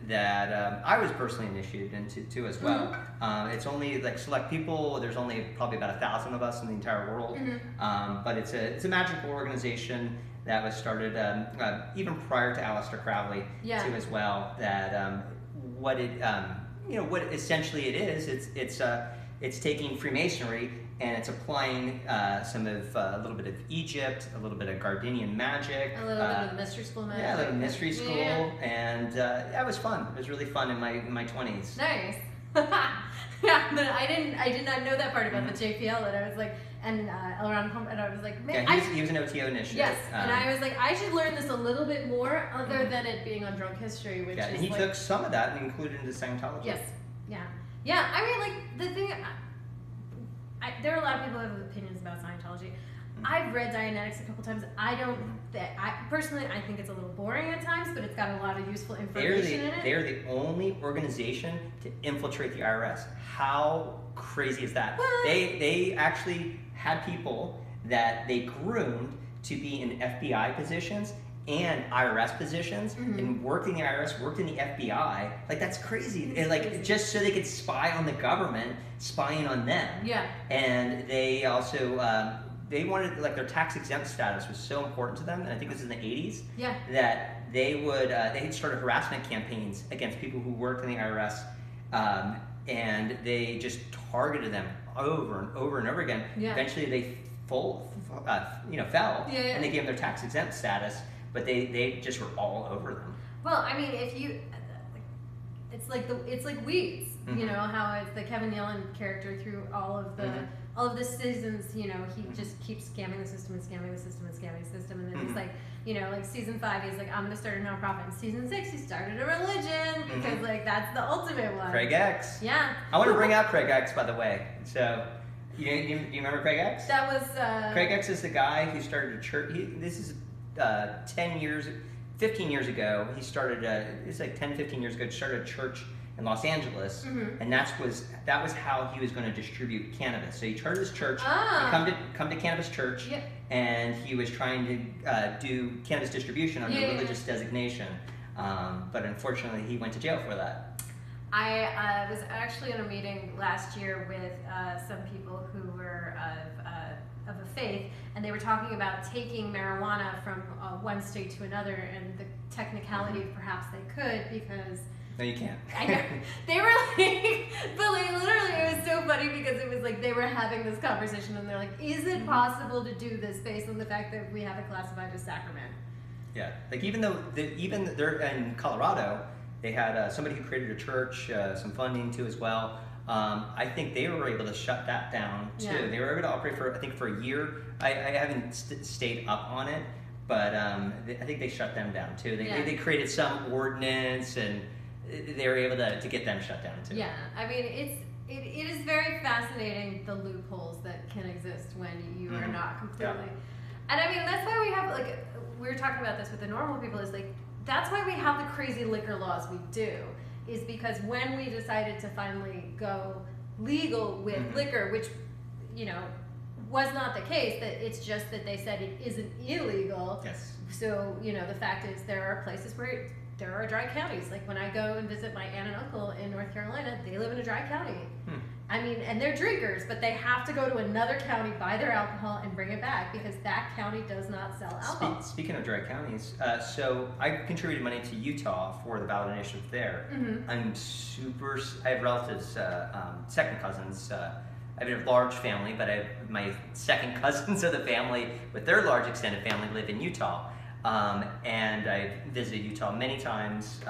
that I was personally initiated into as well. It's only like select people. There's only probably about 1,000 of us in the entire world. But it's a magical organization that was started even prior to Aleister Crowley too as well. That what essentially it is. It's taking Freemasonry and it's applying a little bit of Egypt, a little bit of Gardenian magic, a little bit of the mystery school magic. Yeah, a little mystery school, and it was fun. It was really fun in my 20s. Nice. But I did not know that part about the JPL, and I was like, and L. Ron Hubbard, and I was like, man, he was an OTO initiative. Yes, and I was like, I should learn this a little bit more, other than it being on Drunk History, which is and he took some of that and included it into Scientology. Yes, yeah. I mean, like the thing. There are a lot of people who have opinions about Scientology. I've read Dianetics a couple times. Personally, I think it's a little boring at times, but it's got a lot of useful information in it. They're the only organization to infiltrate the IRS. How crazy is that? What? They actually had people that they groomed to be in FBI positions and IRS positions, and worked in the IRS, worked in the FBI. Like, that's crazy. And like, just so they could spy on the government, spying on them. Yeah. And they also, they wanted, like, their tax exempt status was so important to them, and I think this is in the 80s, that they had started harassment campaigns against people who worked in the IRS, and they just targeted them over and over and over again. Eventually they fell, and they gave them their tax exempt status. But they just were all over them. Well, I mean, it's like Weeds. You know how it's the Kevin Nealon character through all of the seasons. You know, he just keeps scamming the system and scamming the system and scamming the system, and then he's like, you know, like season 5, he's like, I'm gonna start a nonprofit. And season 6, he started a religion because like that's the ultimate one. Craig X. Yeah. I want to bring out Craig X, by the way. So. You remember Craig X? That was Craig X is the guy who started a church. This is 15 years ago, he started, it's like 10, 15 years ago, started a church in Los Angeles, and that was how he was going to distribute cannabis. So he chartered his church, come to Cannabis Church, and he was trying to do cannabis distribution under religious designation. But unfortunately, he went to jail for that. I was actually in a meeting last year with some people who were of a faith, and they were talking about taking marijuana from one state to another, and the technicality of perhaps they could, because no, you can't. I know. They were like, but like literally, it was so funny because it was like they were having this conversation, and they're like, "Is it possible to do this based on the fact that we have it classified as sacrament?" Yeah, like even they're in Colorado, they had somebody who created a church, some funding too as well. I think they were able to shut that down too. Yeah. They were able to operate for, I think, for a year. I haven't stayed up on it, but I think they shut them down too. They created some ordinance, and they were able to get them shut down too. Yeah, I mean, it is very fascinating, the loopholes that can exist when you are not completely. And I mean, that's why we have, like, we were talking about this with the normal people, is like, that's why we have the crazy liquor laws we do, is because when we decided to finally go legal with liquor, which, you know, was not the case, that it's just that they said it isn't illegal. Yes. So, you know, the fact is there are places where there are dry counties. Like when I go and visit my aunt and uncle in North Carolina, they live in a dry county. I mean, and they're drinkers, but they have to go to another county, buy their alcohol, and bring it back because that county does not sell alcohol. Speaking of dry counties, so I contributed money to Utah for the ballot initiative there. I have relatives, second cousins. I have a large family, but I have my second cousins of the family with their large extended family live in Utah. And I've visited Utah many times,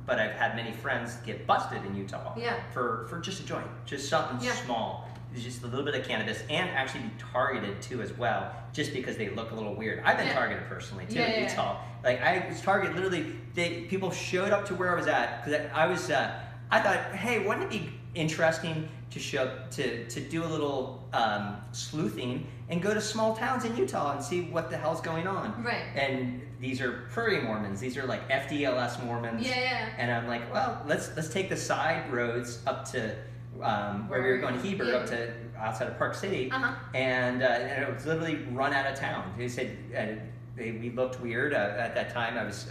but I've had many friends get busted in Utah for just a joint, just something small, just a little bit of cannabis, and actually be targeted too as well, just because they look a little weird. I've been targeted personally too in Utah. Like I was targeted literally. People showed up to where I was at because I thought, hey, wouldn't it be interesting to to do a little sleuthing and go to small towns in Utah and see what the hell's going on. Right. And these are Prairie Mormons. These are like FDLS Mormons. And I'm like, well, let's take the side roads up to where we were going to Heber, up to outside of Park City, and it was literally run out of town. They said we looked weird at that time. I was.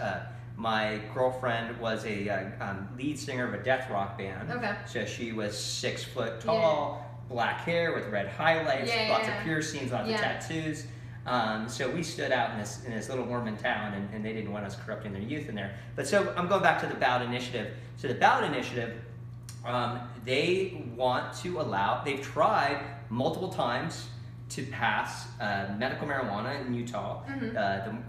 My girlfriend was a lead singer of a death rock band. So she was 6 foot tall, black hair with red highlights, lots of piercings, lots of tattoos. So we stood out in this little Mormon town, and they didn't want us corrupting their youth in there. But so I'm going back to the ballot initiative. So the ballot initiative, they want to allow. They've tried multiple times to pass medical marijuana in Utah.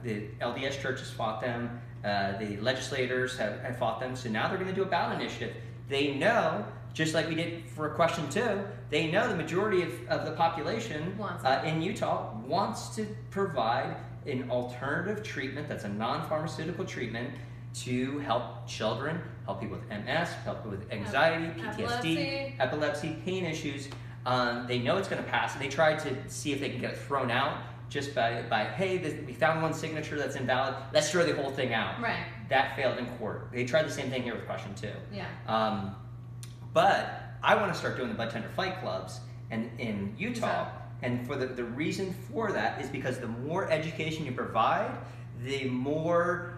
The LDS churches fought them. The legislators have fought them, so now they're going to do a ballot initiative. They know, just like we did for question 2, they know the majority of the population in Utah wants to provide an alternative treatment that's a non-pharmaceutical treatment to help children, help people with MS, help people with anxiety, PTSD, epilepsy, pain issues. They know it's going to pass, and they tried to see if they can get it thrown out. Just by hey, we found one signature that's invalid, let's throw the whole thing out. Right. That failed in court. They tried the same thing here with question 2. But I want to start doing the Budtender fight clubs in Utah. And for the reason for that is because the more education you provide, the more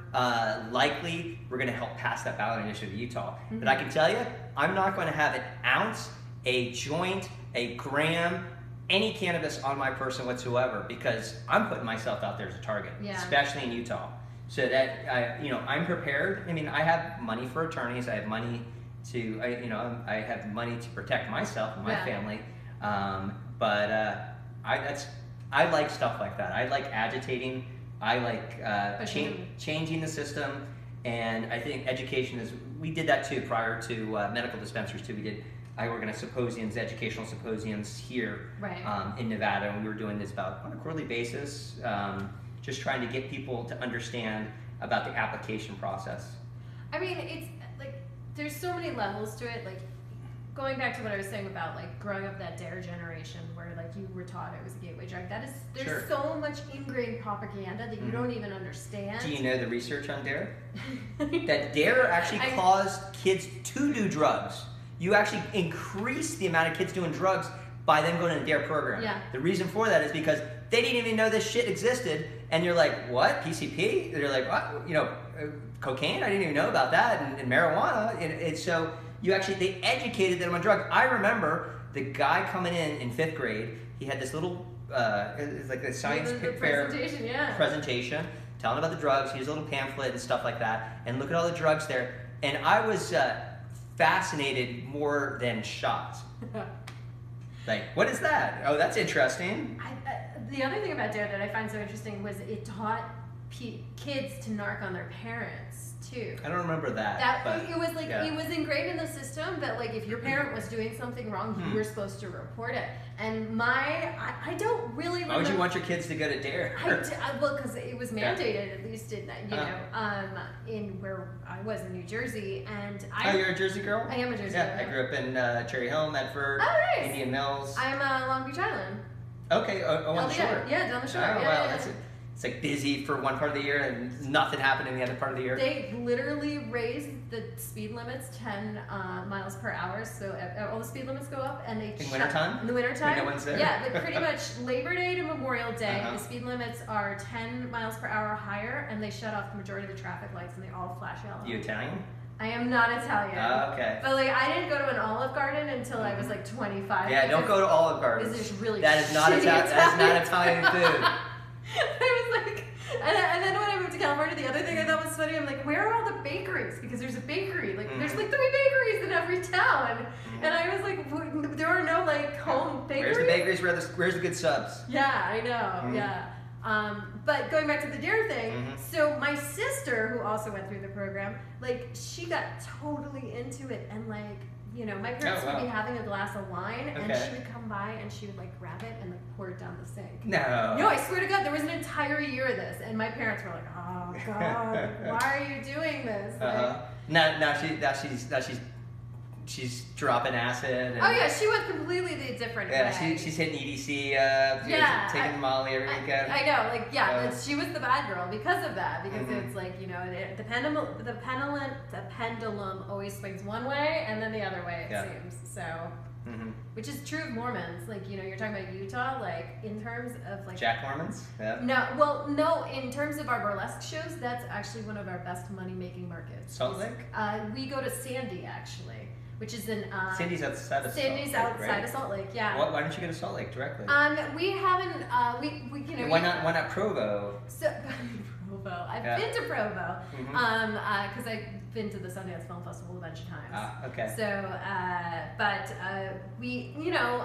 likely we're going to help pass that ballot initiative in Utah. But I can tell you, I'm not going to have an ounce, a joint, a gram, any cannabis on my person whatsoever, because I'm putting myself out there as a target, especially in Utah. So that I'm prepared. I mean, I have money for attorneys. I have money to, I have money to protect myself and my family. But I like stuff like that. I like agitating. I like changing the system. And I think education is. We did that too prior to medical dispensaries too. I organized symposiums, educational symposiums here in Nevada, and we were doing this about on a quarterly basis, just trying to get people to understand about the application process. I mean, it's like there's so many levels to it. Like going back to what I was saying about like growing up that dare generation where like you were taught it was a gateway drug, there's so much ingrained propaganda that you don't even understand. Do you know the research on dare? That dare actually caused kids to do drugs. You actually increase the amount of kids doing drugs by them going to the dare program. Yeah. The reason for that is because they didn't even know this shit existed, and you're like, what? PCP? They're like, what? You know, cocaine? I didn't even know about that, and marijuana. And so they educated them on drugs. I remember the guy coming in 5th grade. He had this little, it's like a science fair presentation, telling about the drugs. He has a little pamphlet and stuff like that. And look at all the drugs there. And I was fascinated more than shocked. Like, what is that? Oh, that's interesting. The other thing about dare that I find so interesting was it taught kids to narc on their parents too. I don't remember that. It was like it was ingrained in the system that like if your parent was doing something wrong, you were supposed to report it. And I don't really remember. Why would you want your kids to go to dare? Well, because it was mandated, at least in in where I was in New Jersey, and you're a Jersey girl? I am a Jersey girl. I grew up in Cherry Hill, Medford, Indian Mills. I'm Long Beach Island. Okay, on the shore. Yeah, down the shore. Oh, wow, it's like busy for one part of the year and nothing happening in the other part of the year. They literally raised the speed limits 10 miles per hour, so all the speed limits go up, and they in wintertime. In the wintertime, no one's there. Yeah, but pretty much Labor Day to Memorial Day, the speed limits are 10 miles per hour higher, and they shut off the majority of the traffic lights, and they all flash yellow. You Italian? I am not Italian. Okay. But like, I didn't go to an Olive Garden until I was like 25. Yeah, don't go to Olive Garden. This is really that is not Italian food. I was like, and then when I moved to California, the other thing I thought was funny, I'm like, where are all the bakeries? Because there's a bakery, like there's like 3 bakeries in every town, and I was like, there are no like home bakeries. Where's the bakeries? Where's the good subs? Yeah, I know. Yeah. But going back to the dare thing, so my sister, who also went through the program, like she got totally into it, and like, you know, my parents would be having a glass of wine, and she would come by and she would like grab it and like pour it down the sink. No, I swear to God, there was an entire year of this, and my parents were like, "Oh God, why are you doing this?" Like, She's dropping acid. And, oh yeah, she went completely the different way. She's hitting EDC, taking Molly every weekend. I know, like she was the bad girl because of that. Because it's like, you know, the pendulum always swings one way and then the other way, it seems. So, which is true of Mormons. Like, you know, you're talking about Utah, like in terms of like Jack Mormons. Yeah. No. In terms of our burlesque shows, that's actually one of our best money-making markets. Salt Lake. We go to Sandy actually. Which is in Sandy's outside of Salt Lake. Sandy's outside of Salt Lake, yeah. Why don't you go to Salt Lake directly? We haven't. We you know. Why not Provo? So Provo. I've been to Provo. Because I've been to the Sundance Film Festival a bunch of times. Okay. So, we, you know,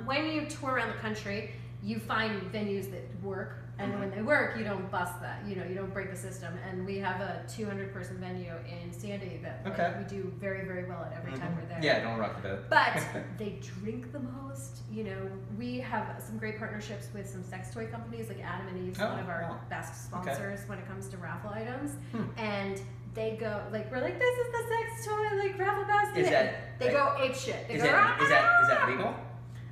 when you tour around the country, you find venues that work. And when they work, you don't bust that. You know, you don't break the system. And we have a 200-person venue in Sandy that we do very, very well at every time we're there. Yeah, don't rock the boat. But they drink the most. You know, we have some great partnerships with some sex toy companies, like Adam and Eve's one of our best sponsors when it comes to raffle items. And they go, like, we're like, this is the sex toy, like, raffle basket. They go ape shit. Is that legal?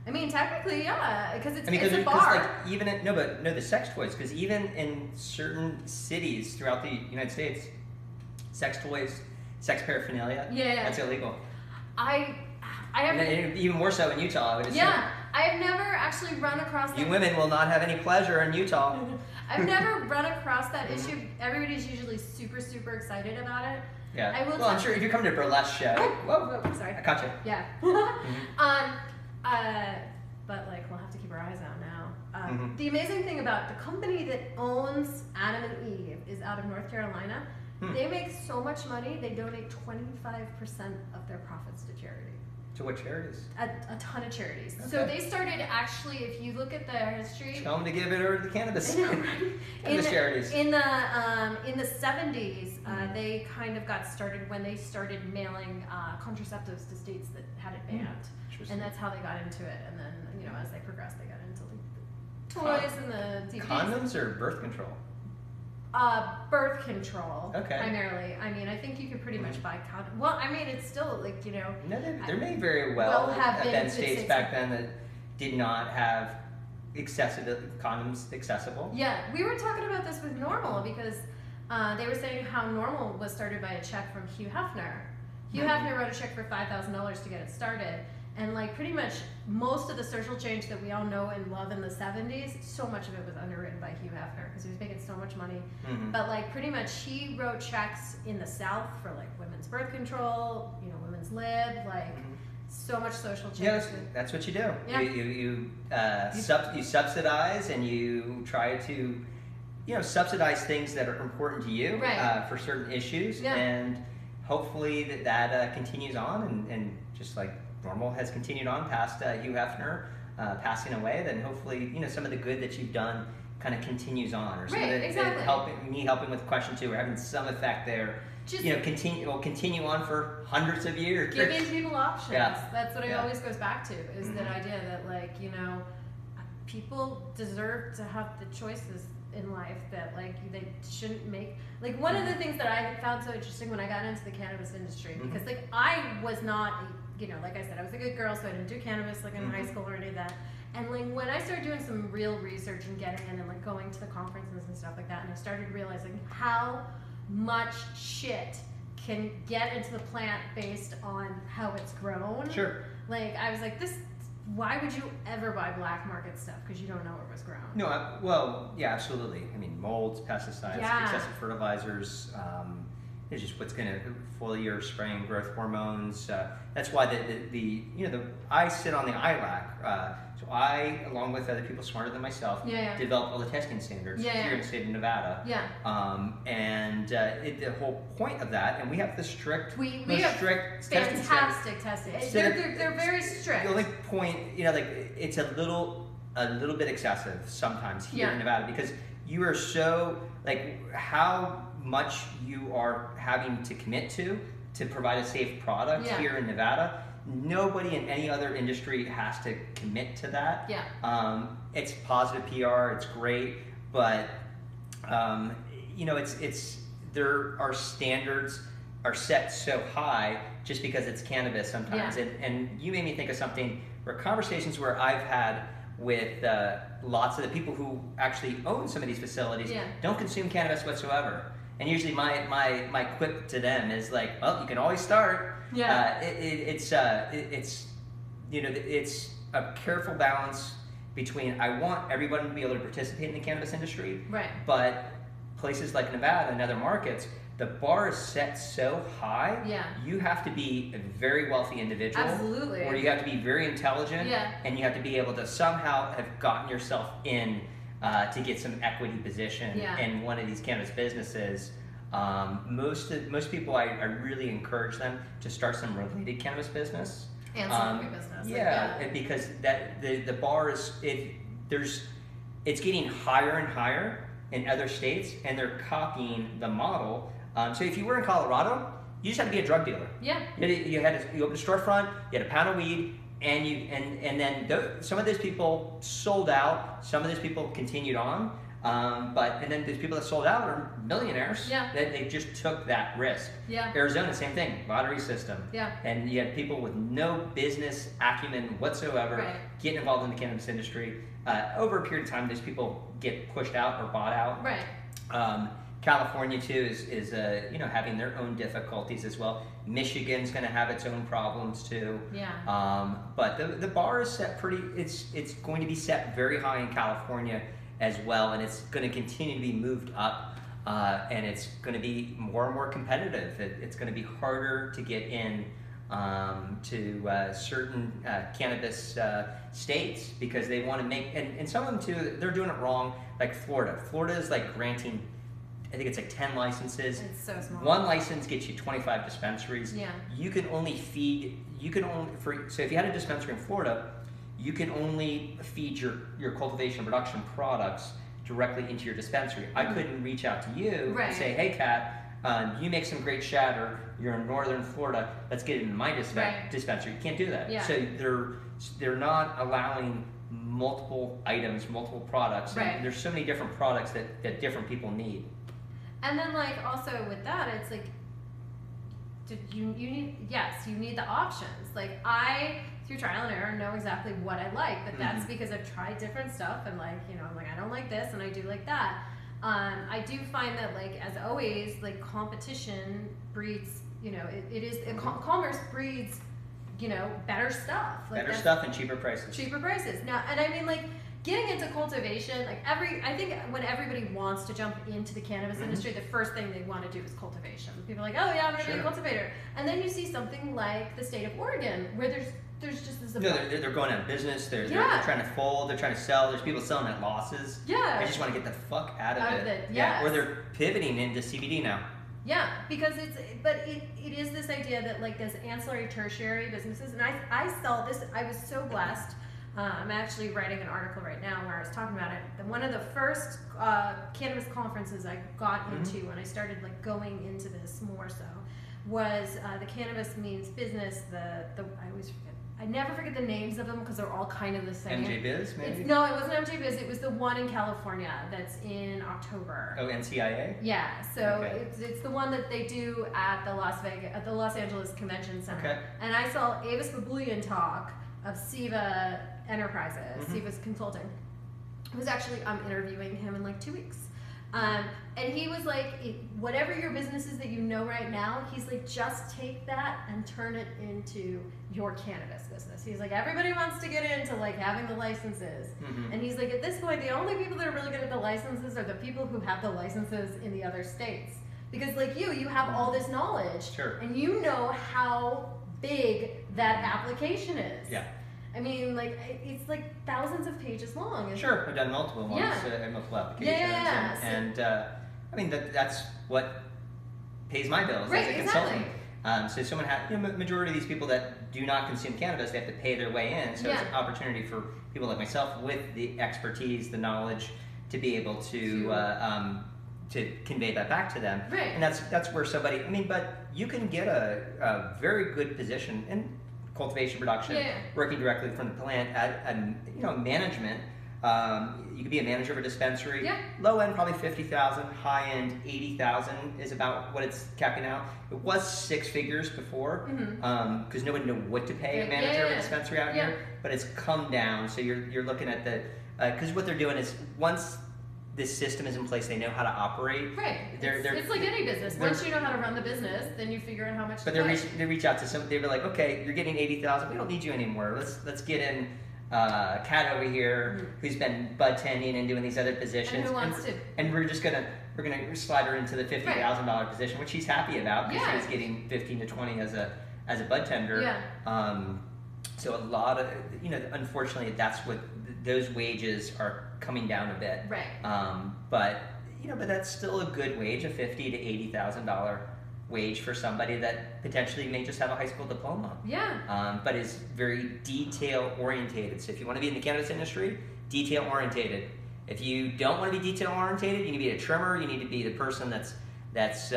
I mean, technically, yeah, because it's a bar. Like, even the sex toys, because even in certain cities throughout the United States, sex toys, sex paraphernalia, that's illegal. I have even more so in Utah, I would assume. Yeah, I have never actually run across that. You women will not have any pleasure in Utah. I've never run across that issue. Everybody's usually super, super excited about it. Yeah. I'm sure if you come to a burlesque show. Whoa, sorry. I caught you. Yeah. But like, we'll have to keep our eyes out now. The amazing thing about the company that owns Adam and Eve is out of North Carolina. They make so much money, they donate 25% of their profits to charity. To what charities? A ton of charities. Okay. So they started actually, if you look at their history. Tell them to give it over to the cannabis. Charities. In the 70s, they kind of got started when they started mailing contraceptives to states that had it banned. And that's how they got into it. And then, you know, as they progressed, they got into like the toys and the DVDs. Condoms or birth control? Birth control, Okay. primarily. I mean, I think you could pretty much buy condoms. Well, I mean, it's still like, you know. No, there may very well have been states states back then that did not have condoms accessible. Yeah, we were talking about this with Normal because they were saying how Normal was started by a check from Hugh Hefner. Hugh Hefner wrote a check for $5,000 to get it started. And like pretty much most of the social change that we all know and love in the 70s, so much of it was underwritten by Hugh Hefner because he was making so much money. But like pretty much he wrote checks in the South for like women's birth control, you know, women's lib, like so much social change. Yeah, that's what you do. Yeah. You subsidize and you try to, you know, subsidize things that are important to you for certain issues, and hopefully that continues on and just like Normal has continued on past Hugh Hefner passing away, then hopefully, you know, some of the good that you've done kind of continues on, or some of the helping with question 2 or having some effect there. Just, you know, will continue on for hundreds of years. Giving people options. Yeah. That's what it always goes back to, is that idea that like, you know, people deserve to have the choices in life that like they shouldn't make. Like one of the things that I found so interesting when I got into the cannabis industry, because like I was not, you know, like I said, I was a good girl, so I didn't do cannabis like in high school or any of that. And like when I started doing some real research and getting in and like going to the conferences and stuff like that, and I started realizing how much shit can get into the plant based on how it's grown. Sure. Like I was like, why would you ever buy black market stuff? Because you don't know where it was grown. No, well, yeah, absolutely. I mean, molds, pesticides, excessive fertilizers, it's just what's going to foliar spraying, growth hormones. That's why I sit on the ILAC. So I, along with other people smarter than myself, develop all the testing standards here in the state of Nevada. The whole point of that, and we have the strict, we have strict fantastic testing. They're very strict. The only point, you know, like it's a little bit excessive sometimes here in Nevada, because you are so like how much you are having to commit to provide a safe product here in Nevada. Nobody in any other industry has to commit to that. It's positive PR, it's great, but you know, there are standards are set so high just because it's cannabis sometimes. And you made me think of something where conversations where I've had with lots of the people who actually own some of these facilities don't consume cannabis whatsoever. And usually my quip to them is like, well, you can always start. It's you know, it's a careful balance between I want everyone to be able to participate in the cannabis industry, but places like Nevada and other markets, the bar is set so high, you have to be a very wealthy individual, or you have to be very intelligent, and you have to be able to somehow have gotten yourself in to get some equity position in one of these cannabis businesses. Most people, I really encourage them to start some related cannabis business. Ancillary business. Because the bar is, it's getting higher and higher in other states, and they're copying the model. So if you were in Colorado, you just had to be a drug dealer. You opened a storefront, you had a pound of weed, and then some of those people sold out, some of those people continued on, and then there's people that sold out are millionaires. They just took that risk. Arizona, same thing, lottery system. And you had people with no business acumen whatsoever getting involved in the cannabis industry. Over a period of time, those people get pushed out or bought out. California too is you know, having their own difficulties as well. Michigan's going to have its own problems too. But the bar is set pretty. It's going to be set very high in California as well, and it's going to continue to be moved up, and it's going to be more and more competitive. It's going to be harder to get in to certain cannabis states because they want to make, and some of them too, they're doing it wrong. Like Florida. Florida is like granting, I think it's like 10 licenses. It's so small. One license gets you 25 dispensaries. You can only so if you had a dispensary in Florida, you can only feed your cultivation production products directly into your dispensary. I couldn't reach out to you and say, hey Kat, you make some great shatter, you're in northern Florida, let's get it in my dispensary. You can't do that. So they're not allowing multiple items, multiple products. And there's so many different products that different people need. And then like also with that, it's like you need, yes, you need the options. Like I, through trial and error, know exactly what I like, but that's because I've tried different stuff and like, you know, I'm like, I don't like this and I do like that. I do find that like, as always, like competition breeds, you know, commerce breeds, you know, better stuff. Like better stuff and cheaper prices. Cheaper prices. Now, and I mean like, getting into cultivation, like I think when everybody wants to jump into the cannabis industry, the first thing they want to do is cultivation. People are like, oh yeah, I'm going to be a cultivator. And then you see something like the state of Oregon, where there's just this... No, they're going out of business, they're trying to fold, they're trying to sell, there's people selling at losses. Yeah. They just want to get the fuck out of it. Yes. Or they're pivoting into CBD now. Yeah, because it is this idea that like there's ancillary tertiary businesses, and I saw this, I was so blessed. I'm actually writing an article right now where I was talking about it. One of the first cannabis conferences I got into when I started like going into this more so was the Cannabis Means Business. I never forget the names of them because they're all kind of the same. MJ Biz, maybe? No, it wasn't MJ Biz. It was the one in California that's in October. Oh, NCIA? Yeah, so it's the one that they do at the Los Angeles Convention Center. Okay. And I saw Avis Babulian talk of Siva Enterprises, Siva's Consulting. I was actually, I'm interviewing him in like 2 weeks. And he was like, whatever your business is that you know right now, he's like, just take that and turn it into your cannabis business. He's like, everybody wants to get into like having the licenses. And he's like, at this point, the only people that are really good at the licenses are the people who have the licenses in the other states. Because like you have all this knowledge. Sure. And you know how big that application is. Yeah. I mean, like, it's like thousands of pages long. Sure, I've done multiple ones, multiple applications. And I mean, that's what pays my bills as a consultant. So someone majority of these people that do not consume cannabis, they have to pay their way in. So it's an opportunity for people like myself with the expertise, the knowledge, to be able to convey that back to them. Right. And that's where somebody, I mean, but you can get a very good position in cultivation production, working directly from the plant at management. You could be a manager of a dispensary. Low end probably 50,000, high end 80,000 is about what it's capping out. It was 6 figures before because no one knew what to pay a manager of a dispensary out here. But it's come down. So you're looking at the because what they're doing is once this system is in place, they know how to operate. Right. It's like any business. Once you know how to run the business, then you figure out how much. But they reach out to some. They were like, okay, you're getting 80,000. We don't need you anymore. Let's get in Kat over here, who's been bud tending and doing these other positions. And who wants to? And we're gonna slide her into the $50,000 position, which she's happy about because she's getting 15 to 20 as a bud tender. Yeah. So a lot of unfortunately, that's what those wages are coming down a bit. Right. But that's still a good wage, a $50,000 to $80,000 wage for somebody that potentially may just have a high school diploma. Yeah. But is very detail orientated. So if you want to be in the cannabis industry, detail orientated. If you don't want to be detail orientated, you need to be a trimmer. You need to be the person that's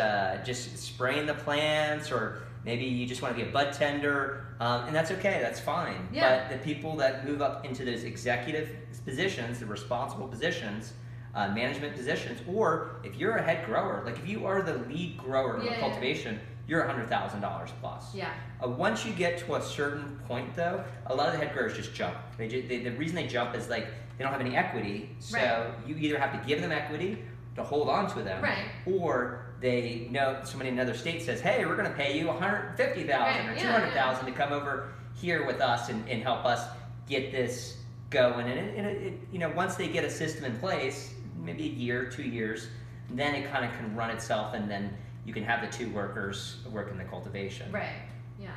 just spraying the plants, or maybe you just want to be a bud tender, and that's okay. That's fine. Yeah. But the people that move up into those executive positions, the responsible positions, management positions, or if you're a head grower, like if you are the lead grower of cultivation, you're $100,000 plus. Yeah. Once you get to a certain point, though, a lot of the head growers just jump. The reason they jump is like they don't have any equity, so you either have to give them equity to hold on to them, or they know somebody in another state says, hey, we're going to pay you $150,000 or $200,000 to come over here with us and help us get this going. And once they get a system in place, maybe a year, 2 years, then it kind of can run itself, and then you can have the 2 workers work in the cultivation. Right. Yeah.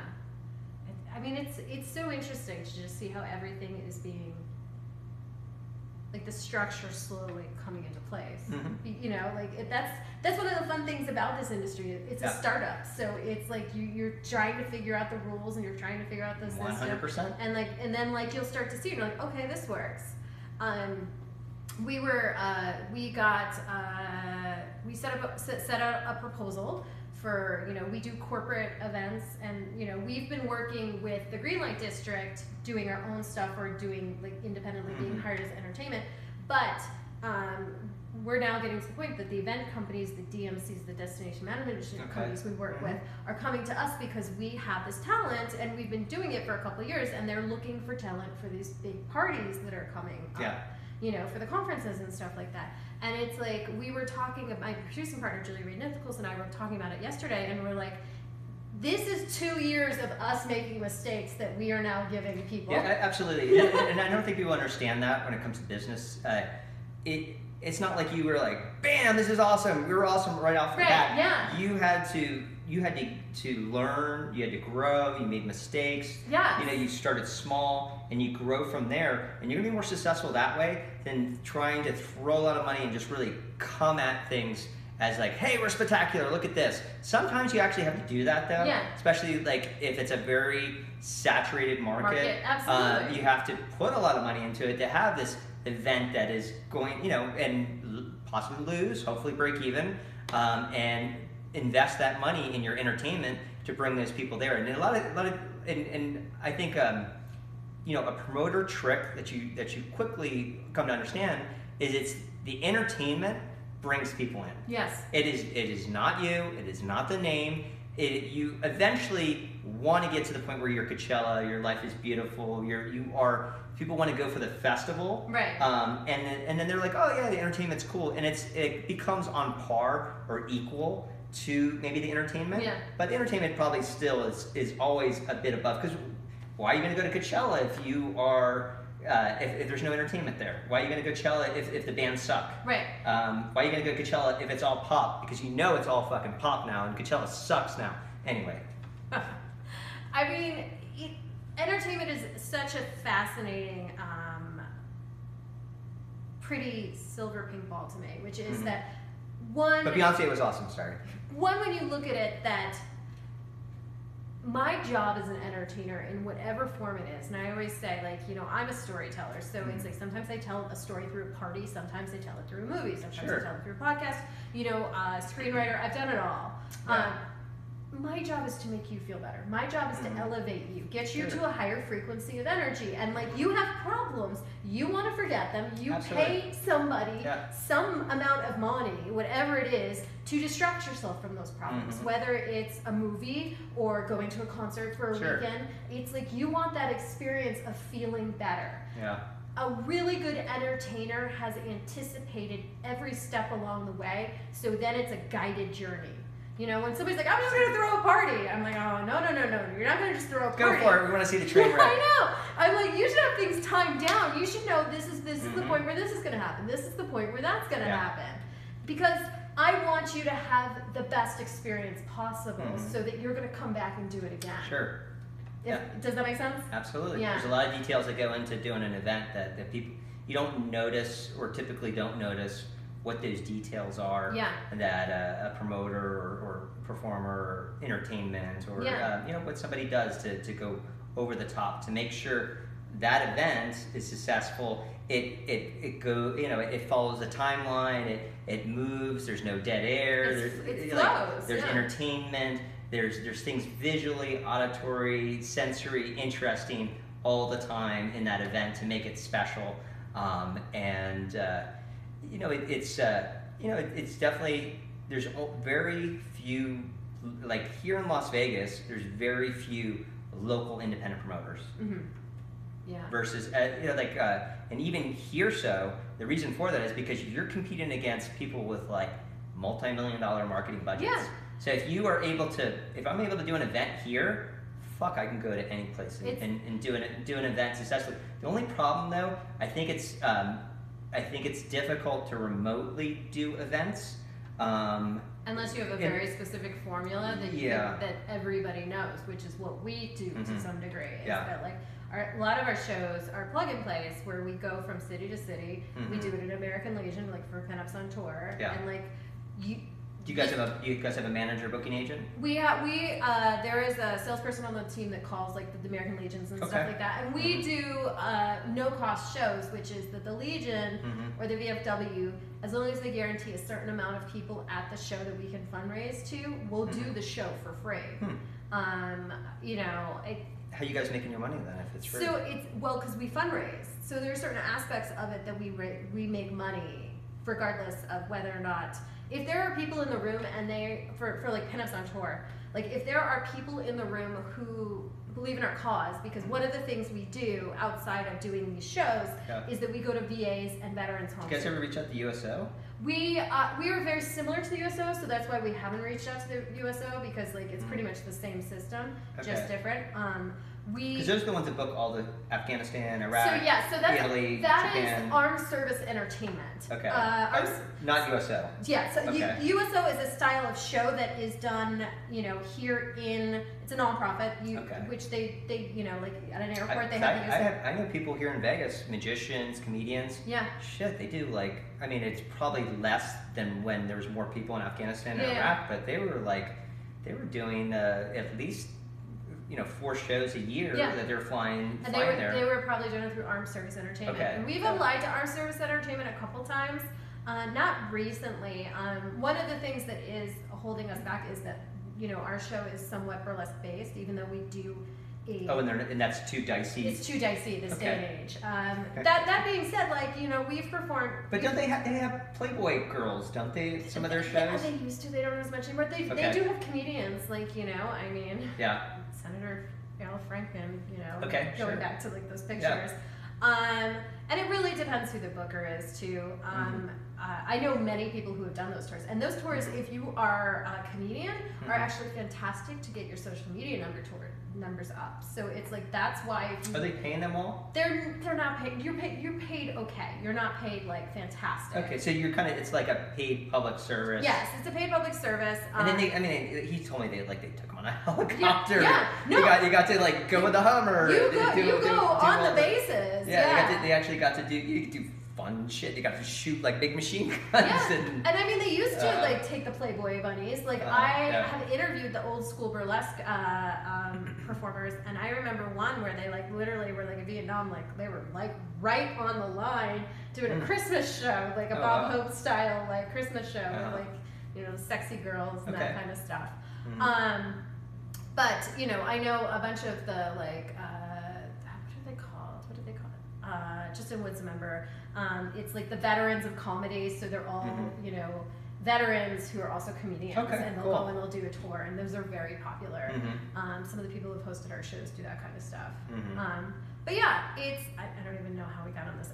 I mean, it's so interesting to just see how everything is being, like the structure slowly coming into place. That's one of the fun things about this industry. It's a startup, so it's like you're trying to figure out the rules and you're trying to figure out the system. 100%. And then you'll start to see, you're like, okay, this works. We set out a proposal for, we do corporate events, and we've been working with the Greenlight District doing our own stuff, or doing like independently being hired as entertainment, but we're now getting to the point that the event companies, the DMCs, the destination management companies we work with are coming to us because we have this talent and we've been doing it for a couple of years, and they're looking for talent for these big parties that are coming up, you know, for the conferences and stuff like that. And it's like, we were talking, my producing partner Julie Reed Nichols and I were talking about it yesterday, and we're like, this is 2 years of us making mistakes that we are now giving people. Yeah, absolutely. And I don't think people understand that when it comes to business. It's not like you were like, bam, this is awesome. We were awesome right off the bat. Yeah. You had to learn. You had to grow. You made mistakes. Yeah. You know, you started small and you grow from there. And you're gonna be more successful that way than trying to throw a lot of money and just really come at things as like, hey, we're spectacular, look at this. Sometimes you actually have to do that though, especially like if it's a very saturated market. Absolutely. You have to put a lot of money into it to have this event that is going, you know, and possibly lose, hopefully break even, and invest that money in your entertainment to bring those people there. And a lot of, and I think, you know, a promoter trick that you quickly come to understand is it's the entertainment brings people in. Yes. It is not you. It is not the name. You eventually want to get to the point where you're Coachella. Your life is beautiful. People want to go for the festival. Right. And then they're like, oh yeah, the entertainment's cool, and it becomes on par or equal to maybe the entertainment. Yeah. But the entertainment probably still is always a bit above, because why are you going to go to Coachella if you are if there's no entertainment there? Why are you going to go Coachella if the bands suck? Right. Why are you going to go Coachella if it's all pop? Because you know it's all fucking pop now, and Coachella sucks now. Anyway. I mean, entertainment is such a fascinating, pretty silver pink ball to me, which is that one... But Beyonce was awesome, sorry. One, when you look at it, that my job as an entertainer in whatever form it is, and I always say, like, you know, I'm a storyteller, so it's like sometimes I tell a story through a party, sometimes I tell it through a movie, sometimes I tell it through a podcast, you know, screenwriter, I've done it all. Yeah. My job is to make you feel better. My job is to elevate you, get you to a higher frequency of energy. And like, you have problems, you want to forget them, you pay somebody some amount of money, whatever it is, to distract yourself from those problems. Whether it's a movie or going to a concert for a weekend, it's like you want that experience of feeling better. Yeah. A really good entertainer has anticipated every step along the way, so then it's a guided journey. You know, when somebody's like, I'm just going to throw a party. I'm like, oh, no. You're not going to just throw a party. Go for it. We want to see the train wreck. I know. I'm like, you should have things timed down. You should know this is the point where this is going to happen. This is the point where that's going to happen. Because I want you to have the best experience possible so that you're going to come back and do it again. Sure. Does that make sense? Absolutely. Yeah. There's a lot of details that go into doing an event that people, you don't notice, or typically don't notice what those details are that a promoter or performer or entertainment or you know, what somebody does to go over the top to make sure that event is successful. It go, you know, it follows a timeline, it moves, there's no dead air, it flows, there's entertainment, there's things visually, auditory, sensory, interesting all the time in that event to make it special. You know, it's definitely, there's very few, like here in Las Vegas, there's very few local independent promoters. Yeah. Versus, you know, like, and even here, so the reason for that is because you're competing against people with like multi-million-dollar marketing budgets. Yeah. So if you are able to, if I'm able to do an event here, fuck, I can go to any place and do an event successfully. The only problem though, I think it's difficult to remotely do events. Unless you have a very specific formula that that everybody knows, which is what we do to some degree. Is that like a lot of our shows are plug and plays, where we go from city to city. We do it at American Legion, like for Pinups on Tour, and like Do you guys have a manager, booking agent? There is a salesperson on the team that calls like the American Legions and stuff like that, and we do no cost shows, which is that the Legion or the VFW, as long as they guarantee a certain amount of people at the show that we can fundraise to, we'll do the show for free. You know, how are you guys making your money then if it's free? So it's because we fundraise. So there are certain aspects of it that we make money regardless of whether or not, if there are people in the room and for like pinups on tour, like if there are people in the room who believe in our cause, because one of the things we do outside of doing these shows is that we go to VAs and veterans homes. Do you guys ever reach out to the USO? We are very similar to the USO, so that's why we haven't reached out to the USO, because like it's pretty much the same system, just different. Because those are the ones that book all the Afghanistan, Iraq, Italy, that Japan. Is armed service entertainment. Okay. Not USO. Yeah. So USO is a style of show that is done, here in. It's a nonprofit, which they like at an airport they have. I know people here in Vegas, magicians, comedians. Yeah. Shit, they do like. I mean, it's probably less than when there was more people in Afghanistan and Iraq, but they were doing at least 4 shows a year that they're flying there. They were probably doing it through Armed Service Entertainment. Okay. And we've applied to Armed Service Entertainment a couple times, not recently. One of the things that is holding us back is that, our show is somewhat burlesque based, even though we do and that's too dicey. It's too dicey this day and age. That being said, we've performed. But don't they have Playboy girls? Don't they? Some of their shows. Yeah, they used to. They don't as much anymore. They do have comedians, Senator Al Franken, going back to those pictures. And it really depends who the booker is too. I know many people who have done those tours, and those tours, if you are a comedian, are actually fantastic to get your social media numbers up. So it's that's why. Are they paying them all? They're not paid. You're paid okay. You're not paid fantastic. Okay, so you're it's like a paid public service. Yes, it's a paid public service. And then he told me they took him on a helicopter. No. You got to go with the Hummer. You go on the bases. They actually got to do fun shit. They got to shoot big machine guns. And I mean, they used to take the Playboy bunnies. I have interviewed the old school burlesque performers, and I remember one where they literally were in Vietnam. They were right on the line doing a Christmas show, a Bob Hope style Christmas show, with the sexy girls and that kind of stuff. But I know a bunch of the what are they called? Justin Wood's a member. It's the veterans of comedy, so they're all veterans who are also comedians, and they'll go and they'll do a tour, and those are very popular. Some of the people who've hosted our shows do that kind of stuff. But yeah, I don't even know how we got on this.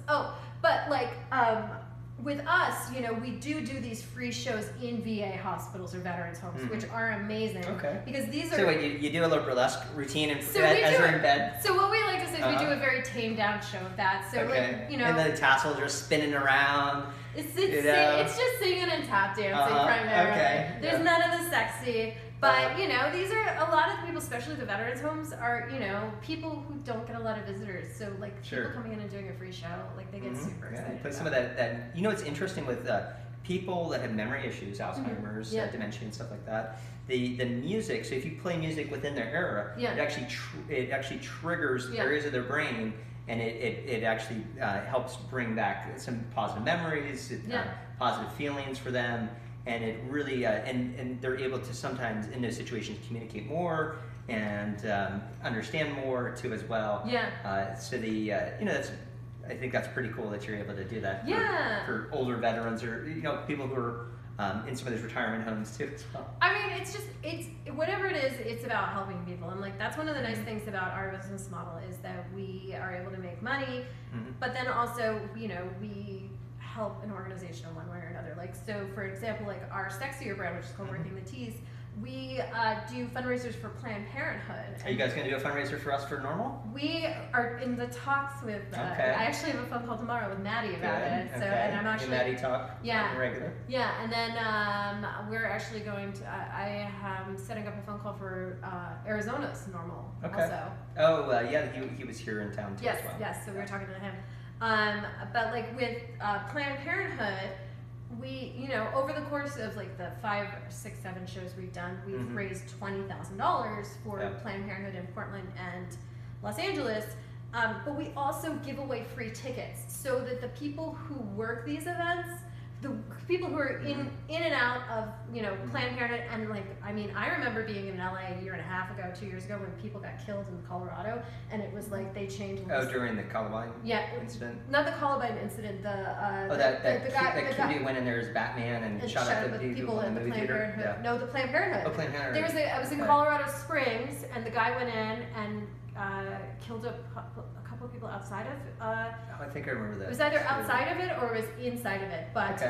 With us, we do these free shows in VA hospitals or veterans homes, which are amazing. Because these are. So wait, you do a little burlesque routine as they're in bed. So what we like to say is we do a very tamed down show of that. So and the tassels are spinning around. It's just singing and tap dancing primarily. There's none of the sexy. But, these are a lot of the people, especially the veterans homes, are, people who don't get a lot of visitors. So, people coming in and doing a free show, they get super excited. Play some of that. It's interesting with people that have memory issues, Alzheimer's, dementia, and stuff like that. The music. So if you play music within their era, it actually triggers areas of their brain, and it actually helps bring back some positive memories, positive feelings for them. And it really, and they're able to sometimes in those situations communicate more and understand more too as well. So I think that's pretty cool that you're able to do that. For older veterans or people who are in some of those retirement homes too as well. I mean, it's whatever it is, it's about helping people, and that's one of the nice things about our business model is that we are able to make money, but then also we help an organization in one way or another. So for example, our sexier brand, which is called Working the Tees, we do fundraisers for Planned Parenthood. Are you guys going to do a fundraiser for us for Normal? We are in the talks with. I actually have a phone call tomorrow with Maddie about it. So, and I'm actually. Maddie talk. Regular. Yeah, and then we're actually going to. I am setting up a phone call for Arizona's Normal. Also. Oh he was here in town too. Yes, as well. yes. So we were talking to him. But with Planned Parenthood, we, over the course of the 5, 6, 7 shows we've done, we've raised $20,000 for Planned Parenthood in Portland and Los Angeles. But we also give away free tickets so that the people who work these events the people who are in and out of, you know, Planned Parenthood, and like, I mean, I remember being in LA a year and a half ago, 2 years ago, when people got killed in Colorado, and it was like they changed. Oh, during the Columbine incident? Not the Columbine incident, the that kid who went in there as Batman and shot at the people in the movie theater? Yeah. No, the Planned Parenthood. Oh, Planned Parenthood. I was in Colorado Springs, and the guy went in and killed a couple of people outside of. I think I remember that. It was either outside of it or it was inside of it, but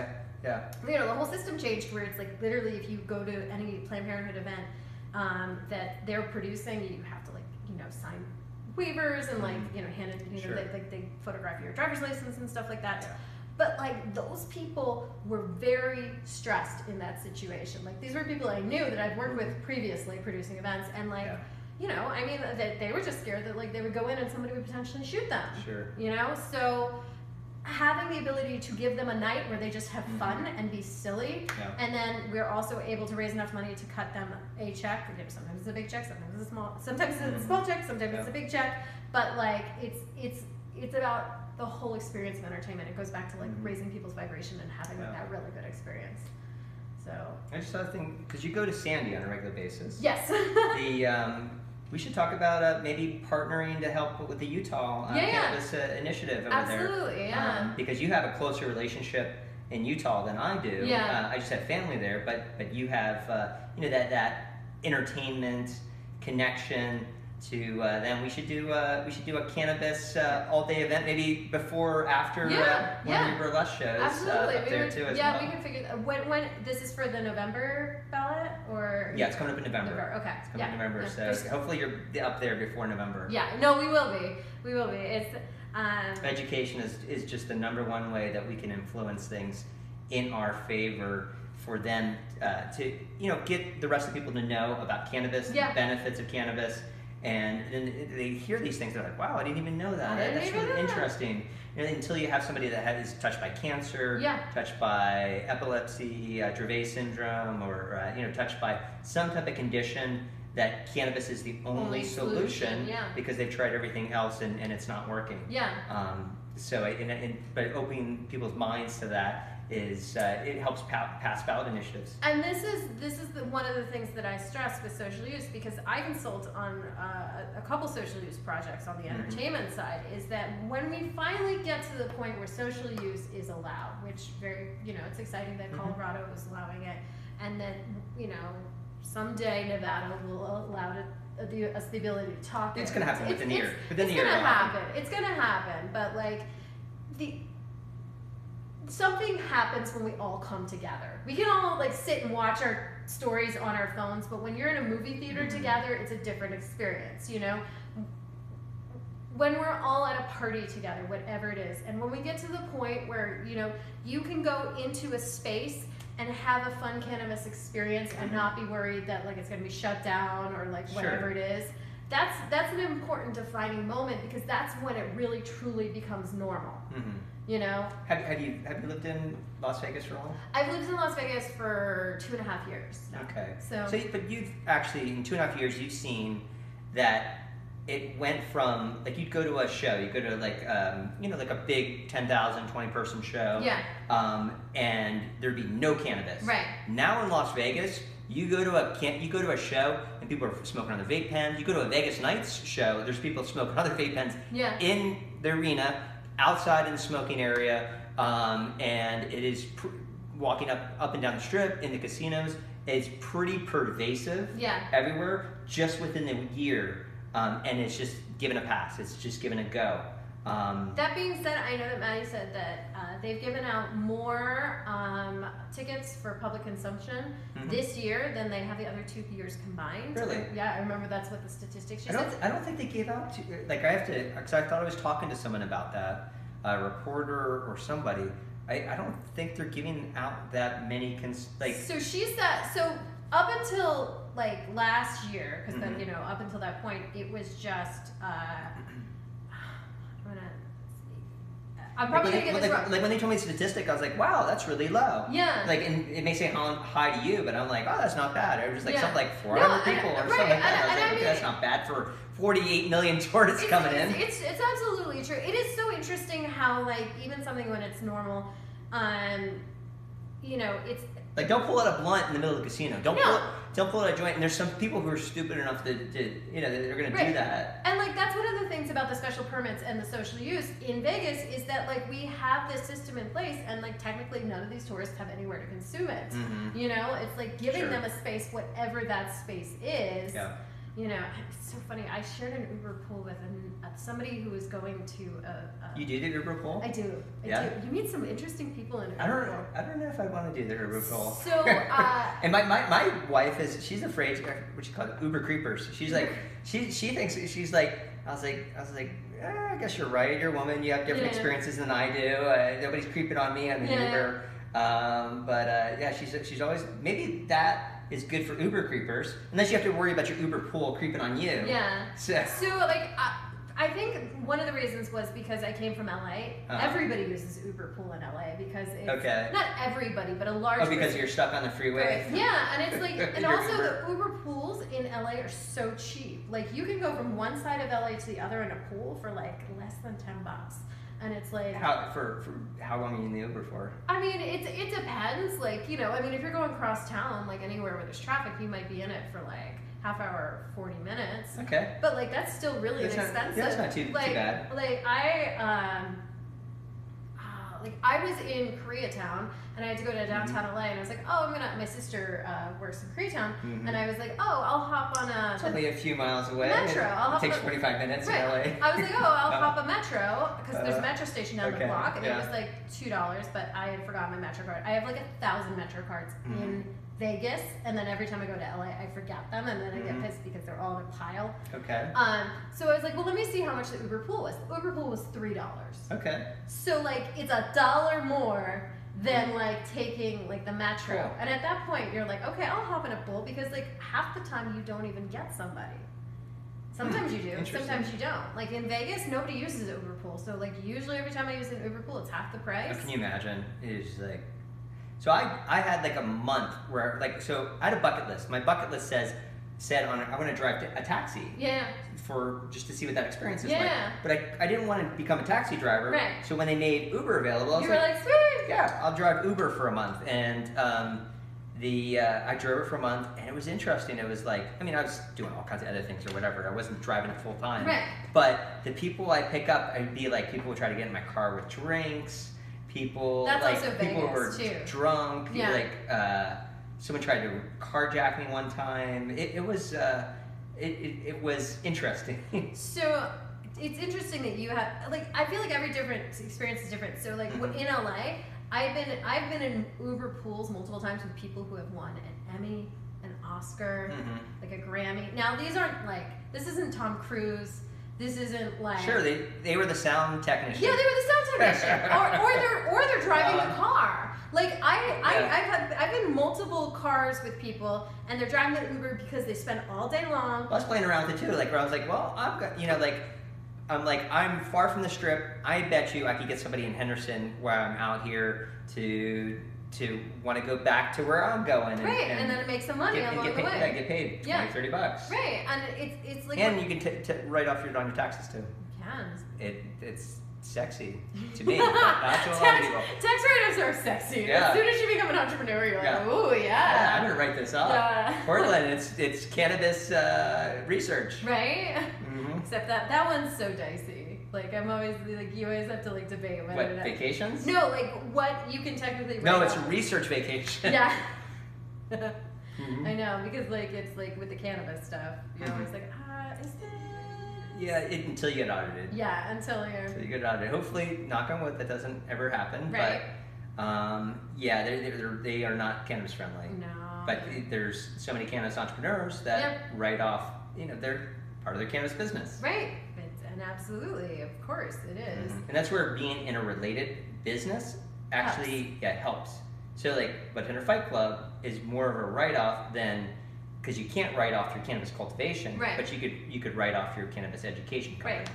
you know, the whole system changed where it's like literally if you go to any Planned Parenthood event that they're producing, you have to, like, you know, sign waivers and, like, you know, hand it, you know, they photograph your driver's license and stuff like that. Yeah. But like those people were very stressed in that situation. Like these were people I knew that I'd worked with previously producing events, and like. Yeah. You know, I mean, they were just scared that like they would go in and somebody would potentially shoot them. Sure. You know, so having the ability to give them a night where they just have fun and be silly, and then we're also able to raise enough money to cut them a check. You know, sometimes it's a big check, sometimes it's a small, sometimes it's a small check, sometimes it's a big check. But like it's about the whole experience of entertainment. It goes back to like raising people's vibration and having that really good experience. So I just thought because you go to Sandy on a regular basis. Yes. We should talk about maybe partnering to help with the Utah Cannabis Initiative over there. Absolutely, yeah. Because you have a closer relationship in Utah than I do. Yeah. I just have family there, but you have you know, that entertainment connection to them. We should do a cannabis all-day event, maybe before or after one of your burlesque shows. Absolutely. Up there too as well. We can figure when this is for the November ballot, or it's coming up in November. Okay, it's coming in November, so hopefully you're up there before November. Yeah, no, we will be. We will be. It's education is just the #1 way that we can influence things in our favor for them to, you know, get the rest of the people to know about cannabis, the benefits of cannabis. And then they hear these things, they're like, wow, I didn't even know that. That's really interesting. And until you have somebody that is touched by cancer, touched by epilepsy, Dravet syndrome, or you know, touched by some type of condition, that cannabis is the only solution because they've tried everything else and it's not working. But opening people's minds to that is it helps pass ballot initiatives. And this is one of the things that I stress with social use, because I consult on a couple social use projects on the entertainment side, is that when we finally get to the point where social use is allowed, which it's exciting that Colorado is allowing it, and that, you know, someday Nevada will allow us the ability to talk. It's going to happen within a year. It's going to happen. It's going to happen. But like something happens when we all come together. We can all like sit and watch our stories on our phones, but when you're in a movie theater together, it's a different experience, you know? When we're all at a party together, whatever it is, and when we get to the point where, you know, you can go into a space and have a fun cannabis experience and not be worried that like it's going to be shut down or like whatever it is, that's an important defining moment, because that's when it really truly becomes normal. You know? Have you lived in Las Vegas for long? I've lived in Las Vegas for 2.5 years now. Okay. But you've actually, in 2.5 years, you've seen that it went from, like, you'd go to a show, you go to like, you know, like a big 10,000, 20 person show. And there'd be no cannabis. Right. Now in Las Vegas, you go to a show and people are smoking on the vape pens. You go to a Vegas Nights show, there's people smoking other vape pens in the arena, outside in the smoking area, and it is walking up and down the strip in the casinos. It's pretty pervasive everywhere, just within the year, and it's just given a pass. It's just given a go. That being said, I know that Maddie said that they've given out more tickets for public consumption this year than they have the other 2 years combined. Really? Yeah, I remember that's what the statistics she said. I don't think they gave out, like, I have to, because I thought I was talking to someone about that, a reporter or somebody. I don't think they're giving out that many, So she said, so up until like last year, because then, you know, up until that point, it was just, I'm probably gonna get this wrong. Like when they told me the statistic, I was like, "Wow, that's really low." Yeah. Like, and it may say high to you, but I'm like, "Oh, that's not bad." It was like something like 400 people or something like that. I was like, "Okay, that's not bad for 48 million tourists coming in." It's absolutely true. It is so interesting how, like, even something when it's normal, you know, it's like, don't pull out a blunt in the middle of the casino. Don't pull out a joint. And there's some people who are stupid enough to you know, they're going to do that. And like, that's one of the things about the special permits and the social use in Vegas is that like we have this system in place, and like technically none of these tourists have anywhere to consume it. You know, it's like giving them a space, whatever that space is. Yeah. You know, it's so funny. I shared an Uber pool with somebody who was going to You do the Uber pool? I do. I do. You meet some interesting people in Uber pool. I don't know if I want to do the Uber pool. So, and my wife she's afraid, what she calls Uber creepers. She's like, she thinks, she's like, I was like, I guess you're right. You're a woman. You have different experiences than I do. Nobody's creeping on me. I'm an Uber. Yeah, she's always, maybe that is good for Uber creepers, unless you have to worry about your Uber pool creeping on you. Yeah. So like, I think one of the reasons was because I came from LA. Everybody uses Uber pool in LA because it's not everybody, but a large. Oh, because you're stuck on the freeway. Right. Yeah, and it's like, and also the Uber pools in LA are so cheap. Like you can go from one side of LA to the other in a pool for like less than $10. And it's like for how long are you in the Uber for? I mean, it depends. Like, you know, I mean, if you're going across town, like anywhere where there's traffic, you might be in it for like half hour, 40 minutes. Okay. But like that's still really inexpensive. Yeah, it's not too bad. Like I was in Koreatown and I had to go to downtown LA, and I was like, oh, my sister works in Koreatown, and I was like, oh, I'll hop on it's only a few miles away. Metro. It takes 45 minutes in LA. I was like, oh, I'll hop a Metro, because there's a Metro station down the block, and it was like $2, but I had forgotten my Metro card. I have like 1,000 Metro cards in Vegas, and then every time I go to LA, I forget them, and then I get pissed because they're all in a pile. Okay. So I was like, well, let me see how much the Uber pool was. The Uber pool was $3. Okay. So like, it's $1 more than like taking like the Metro. Cool. And at that point, you're like, okay, I'll hop in a pool, because like half the time you don't even get somebody. Sometimes you do, sometimes you don't. Like in Vegas, nobody uses an Uber pool. So like usually every time I use an Uber pool, it's half the price. Can you imagine? It's like, so I had like a month where like, so I had a bucket list. My bucket list said on it, I want to drive a taxi. Yeah. For just to see what that experience is like. But I didn't want to become a taxi driver. Right. So when they made Uber available, I was like, sweet. Yeah, I'll drive Uber for a month. And I drove it for a month, and it was interesting. It was like, I mean, I was doing all kinds of other things or whatever. I wasn't driving it full time. Right. But the people I pick up, I'd be like, people would try to get in my car with drinks. People That's like also people Vegas were too. Drunk. Yeah. Like someone tried to carjack me one time. It was interesting. So it's interesting that you have, like, I feel like every different experience is different. So like in LA, I've been in Uber pools multiple times with people who have won an Emmy, an Oscar, like a Grammy. Now these aren't like, this isn't Tom Cruise. This isn't like, sure, they were the sound technician. Yeah, they were the sound technician, or they're driving the car. Like I've been in multiple cars with people, and they're driving the Uber because they spend all day long. I was playing around with it too, like where I was like, well, I've got, you know, like I'm far from the Strip. I bet you I could get somebody in Henderson where I'm out here to want to go back to where I'm going. And then make some money along the way. Yeah, get paid $20-$30. Right, and it's like. And you can write off on your taxes too. You can. It's sexy to me. Not to a lot of people. Tax write-offs are sexy. Yeah. As soon as you become an entrepreneur, you're like, ooh, yeah. I'm gonna write this up. Yeah. Portland, it's cannabis research. Right. Except that one's so dicey. Like I'm always like, you always have to like debate whether what, vacations? No, like what you can technically write No, it's off. a research vacation. Yeah. I know, because like it's like with the cannabis stuff, you're always like, is this? Yeah, until you get audited. Yeah, until you get audited. Hopefully, knock on wood, that doesn't ever happen. Right. But yeah, they are not cannabis friendly. No. But there's so many cannabis entrepreneurs that write off, you know, they're part of their cannabis business. Right. And absolutely, of course, it is. And that's where being in a related business actually helps. So like Budtender Fight Club is more of a write-off than, because you can't write off your cannabis cultivation, but you could write off your cannabis education company. Right.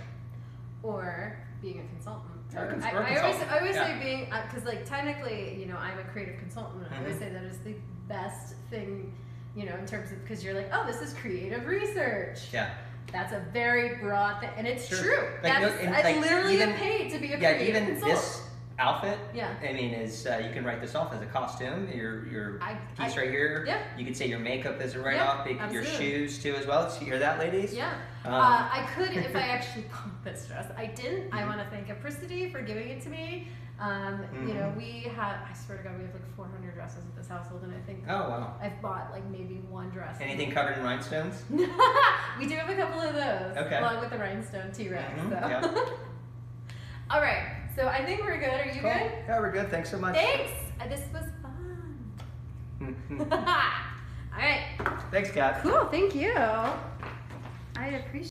Or being a consultant. I always say being, because like technically, you know, I'm a creative consultant, and I always say that is the best thing, you know, in terms of, because you're like, oh, this is creative research. Yeah. That's a very broad thing, and it's true. Like, I literally get paid to be a creative consultant. outfit. Yeah. I mean, is you can write this off as a costume. Your piece right here. Yeah. You could say your makeup is a write-off. Yeah, your shoes too as well. Did you hear that, ladies? Yeah. I could if I actually bought this dress. I didn't. I want to thank Apricity for giving it to me. You know, we have, I swear to God, we have like 400 dresses at this household, and I think I've bought like maybe one dress. Anything covered in rhinestones? We do have a couple of those, along with the rhinestone T-Rex. All right, so I think we're good. Are you good? Yeah, we're good. Thanks so much. Thanks. This was fun. All right. Thanks, Kat. Cool. Thank you. I appreciate